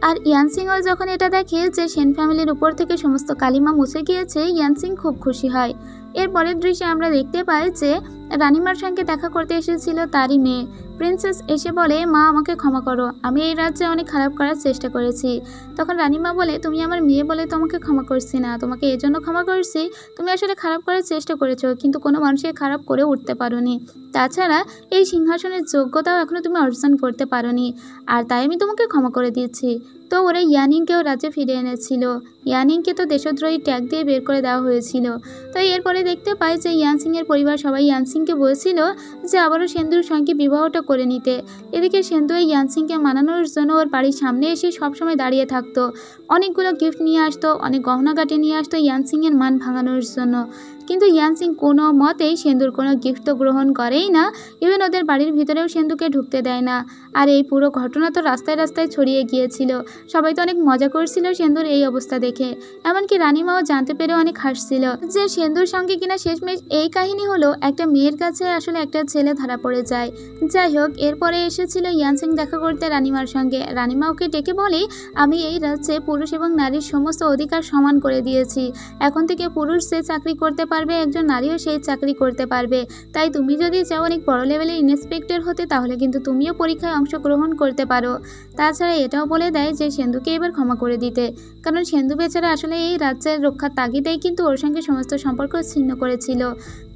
আর ইয়ানসিংও যখন এটা দেখে যে সেন ফ্যামিলির উপর থেকে সমস্ত কালিমা মুছে গিয়েছে, ইয়ানসিং খুব খুশি হয়। এর পরের দৃশ্যে আমরা দেখতে পাই যে রানিমার সঙ্গে দেখা করতে এসেছিল তারই মেয়ে। প্রিন্সেস এসে বলে, মা আমাকে ক্ষমা করো, আমি এই রাজ্যে অনেক খারাপ করার চেষ্টা করেছি। তখন রানিমা বলে, তুমি আমার মেয়ে বলে তোমাকে ক্ষমা করছি না, তোমাকে এজন্য ক্ষমা করছি তুমি আসলে খারাপ করার চেষ্টা করেছো, কিন্তু কোনো মানুষকে খারাপ করে উঠতে পারোনি। তাছাড়া এই সিংহাসনের যোগ্যতাও এখনো তুমি অর্জন করতে পারোনি, আর তাই আমি তোমাকে ক্ষমা করে দিয়েছি। তো ওরা ইয়ানিংকেও রাজ্যে ফিরে এনেছিল। ইয়ানিংকে তো দেশদ্রোহী ট্যাগ দিয়ে বের করে দেওয়া হয়েছিল। তাই এরপরে দেখতে পাই যে ইয়ানসিংয়ের পরিবার সবাই ইয়ানসিংকে বলছিল যে আবারও সেন্দুর সঙ্গে বিবাহটা করে নিতে। এদিকে সেন্দু ইয়ানসিংকে মানানোর জন্য ওর বাড়ির সামনে এসে সবসময় দাঁড়িয়ে থাকতো, অনেকগুলো গিফট নিয়ে আসতো, অনেক গহনাগাটি নিয়ে আসতো ইয়ানসিংয়ের মান ভাঙানোর জন্য। কিন্তু ইয়ানসিং কোনো মতেই সেন্দুর কোনো গিফট তো গ্রহণ করেই না, ইভেন ওদের বাড়ির ভিতরেও সেন্দুকে ঢুকতে দেয় না। আর এই পুরো ঘটনা তো রাস্তায় রাস্তায় ছড়িয়ে গিয়েছিল, সবাই তো অনেক মজা করছিল সেন্দুর এই অবস্থা দেখে। এমনকি রানিমাও জানতে পেরে অনেক হাসছিল যে সেন্দুর সঙ্গে কিনা শেষমেশ এই কাহিনী হলো, একটা মেয়ের কাছে আসলে একটা ছেলে ধরা পড়ে যায়। যাই হোক, এরপরে এসেছিল ইয়ানসিং দেখা করতে রানিমার সঙ্গে। রানিমা ওকে ডেকে বলে, আমি এই রাজ্যে পুরুষ এবং নারীর সমস্ত অধিকার সমান করে দিয়েছি, এখন থেকে পুরুষ যে চাকরি করতে পারবে একজন নারীও সেই চাকরি করতে পারবে। তাই তুমি যদি চাও অনেক বড় লেভেলের ইন্সপেক্টর হতে, তাহলে কিন্তু তুমিও পরীক্ষায় অংশগ্রহণ করতে পারো। তাছাড়া এটাও বলে দেয় যে সেন্দুকে এবার ক্ষমা করে দিতে, কারণ সেন্দু বেচারা আসলে এই রাজ্যের রক্ষার তাগিদেই কিন্তু ওর সঙ্গে সমস্ত সম্পর্ক ছিন্ন করেছিল।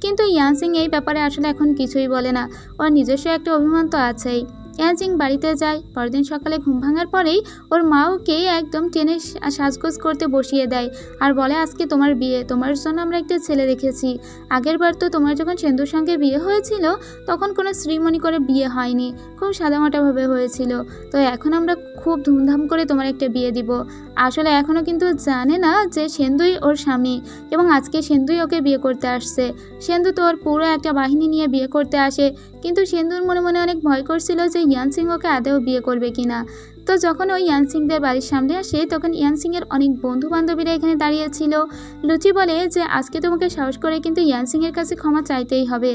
কিন্তু ইয়ানসিং এই ব্যাপারে আসলে এখন কিছুই বলে না, ওর নিজস্ব একটা অভিমান তো আছেই। ইয়ানসিং বাড়িতে যায়। পরদিন সকালে ঘুম ভাঙার পরেই ওর মা ওকে একদম টেনে সাজগোজ করতে বসিয়ে দেয় আর বলে, আজকে তোমার বিয়ে, তোমার জন্য আমরা একটা ছেলে রেখেছি। আগের বার তো তোমার যখন সেন্দুর সঙ্গে বিয়ে হয়েছিল তখন কোনো শ্রীমণি করে বিয়ে হয়নি, খুব সাদামাটাভাবে হয়েছিল। তো এখন আমরা খুব ধুমধাম করে তোমার একটা বিয়ে দিব। আসলে এখনও কিন্তু জানে না যে সেন্দুই ওর স্বামী, এবং আজকে সেন্দুই ওকে বিয়ে করতে আসছে। সেন্দু তো ওর পুরো একটা বাহিনী নিয়ে বিয়ে করতে আসে, কিন্তু সেন্দুর মনে মনে অনেক ভয় করছিল যে ইয়ানসিং ওকে আদেও বিয়ে করবে কিনা। তো যখন ওই ইয়ানসিংদের বাড়ির সামনে আসে তখন ইয়ানসিংয়ের অনেক বন্ধু বান্ধবীরা এখানে দাঁড়িয়েছিল। লুচি বলে যে আজকে তোমাকে সাহস করে কিন্তু ইয়ানসিংয়ের কাছে ক্ষমা চাইতেই হবে,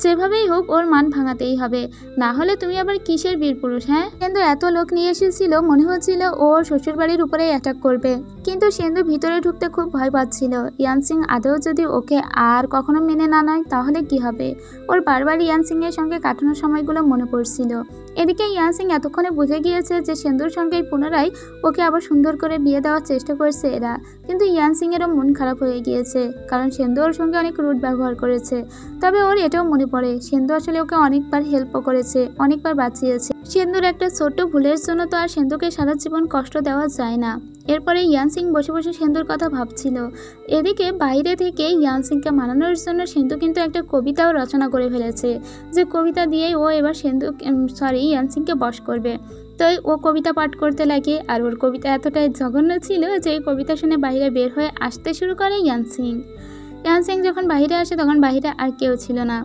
যেভাবেই হোক ওর মান ভাঙাতেই হবে, না হলে তুমি আবার কিসের বীর পুরুষ? হ্যাঁ, সেন্দু এত লোক নিয়ে এসেছিল, মনে হচ্ছিল ওর শ্বশুর বাড়ির উপরেই অ্যাটাক করবে, কিন্তু সেন্দু ভিতরে ঢুকতে খুব ভয় পাচ্ছিল। ইয়ানসিং আদৌ যদি ওকে আর কখনো মেনে না নেয় তাহলে কি হবে? ওর বারবার ইয়ানসিংয়ের সঙ্গে কাটানো সময়গুলো মনে পড়ছিল। এদিকে ইয়ানসিং এতক্ষণে বুঝে গিয়েছে যে সেন্দুর সঙ্গে পুনরায় ওকে আবার সুন্দর করে বিয়ে দেওয়ার চেষ্টা করছে এরা, কিন্তু ইয়ানসিংয়েরও মন খারাপ হয়ে গিয়েছে, কারণ সেন্দু ওর সঙ্গে অনেক রুড ব্যবহার করেছে। তবে ওর এটাও মনে পড়ে সেন্দু আসলে ওকে অনেকবার হেল্পও করেছে, অনেকবার বাঁচিয়েছে। সেন্দুর একটা ছোট্ট ভুলের জন্য তো আর সেন্দুকে সারা জীবন কষ্ট দেওয়া যায় না। এরপরে ইয়ানসিং বসে বসে সেন্দুর কথা ভাবছিল। এদিকে বাইরে থেকে ইয়ানসিংকে মানানোর জন্য সেন্দু কিন্তু একটা কবিতাও রচনা করে ফেলেছে, যে কবিতা দিয়েই ও এবার ইয়ানসিংকে বশ করবে। তো ও কবিতা পাঠ করতে লাগে, আর ওর কবিতা এতটাই জঘন্য ছিল যে এই কবিতা শুনে বাইরে বের হয়ে আসতে শুরু করে ইয়ানসিং। যখন বাইরে আসে তখন বাইরে আর কেউ ছিল না,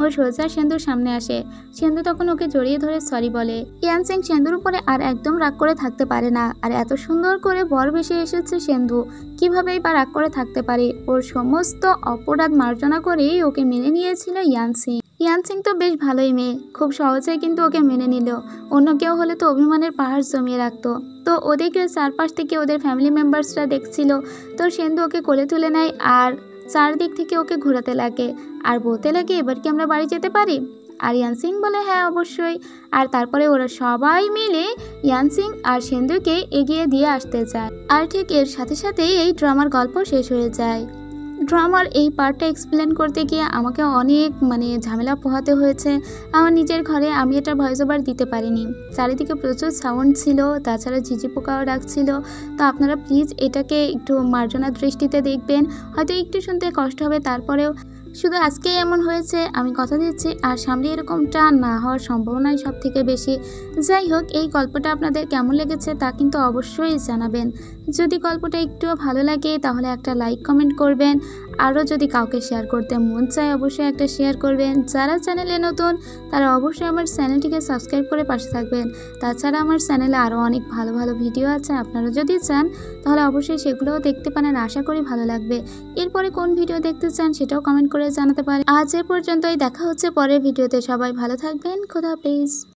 ও সোজা সেন্দুর সামনে আসে। সেন্দু তখন ওকে জড়িয়ে ধরে সরি বলে। ইয়ানসিং সেন্দুর উপরে আর একদম রাগ করে থাকতে পারে না, আর এত সুন্দর করে বর বেশে এসেছে সেন্দু, কিভাবেই বা রাগ করে থাকতে পারে? ওর সমস্ত অপরাধ মার্জনা করেই ওকে মেনে নিয়েছিল ইয়ানসিং তো বেশ ভালোই মেয়ে, খুব সহজেই কিন্তু ওকে মেনে নিল। অন্য কেউ হলে তো অভিমানের পাহাড় জমিয়ে রাখতো। তো ওদেরকে চারপাশ থেকে ওদের ফ্যামিলি মেম্বার্সরা দেখছিল, তো সেন্দু ওকে কোলে তুলে নেয় আর চারদিক থেকে ওকে ঘোরাতে লাগে আর বলতে লাগে, এবার কি আমরা বাড়ি যেতে পারি? আর ইয়ানসিং বলে হ্যাঁ অবশ্যই। আর তারপরে ওরা সবাই মিলে ইয়ানসিং আর সেন্দুকে এগিয়ে দিয়ে আসতে যায়। আর ঠিক এর সাথে সাথেই এই ড্রামার গল্প শেষ হয়ে যায়। ড্রামার এই পার্টটা এক্সপ্লেন করতে গিয়ে আমাকে অনেক ঝামেলা পোহাতে হয়েছে। আমার নিজের ঘরে আমি এটা ভয়েস ওভার দিতে পারিনি, চারিদিকে প্রচুর সাউন্ড ছিল, তাছাড়া ঝিঝি পোকাও ডাকছিল। তো আপনারা প্লিজ এটাকে একটু মার্জনা দৃষ্টিতে দেখবেন, হয়তো একটু শুনতে কষ্ট হবে, তারপরেও শুধু আজকেই এমন হয়েছে আমি কথা দিচ্ছি, আর সামনে এরকমটা না হওয়ার সম্ভাবনাই সব থেকে বেশি। যাই হোক, এই গল্পটা আপনাদের কেমন লেগেছে তা কিন্তু অবশ্যই জানাবেন। যদি গল্পটা একটুও ভালো লাগে তাহলে একটা লাইক কমেন্ট করবেন, আরও যদি কাউকে শেয়ার করতে মন চায় অবশ্যই একটা শেয়ার করবেন। যারা চ্যানেলে নতুন তারা অবশ্যই আমার চ্যানেলটিকে সাবস্ক্রাইব করে পাশে থাকবেন। তাছাড়া আমার চ্যানেলে আরও অনেক ভালো ভালো ভিডিও আছে, আপনারা যদি চান তাহলে অবশ্যই সেগুলোও দেখতে পারেন, আশা করি ভালো লাগবে। এরপরে কোন ভিডিও দেখতে চান সেটাও কমেন্ট করে জানাতে পারেন। আজ এ পর্যন্তই, দেখা হচ্ছে পরের ভিডিওতে। সবাই ভালো থাকবেন, খোদা হাফেজ।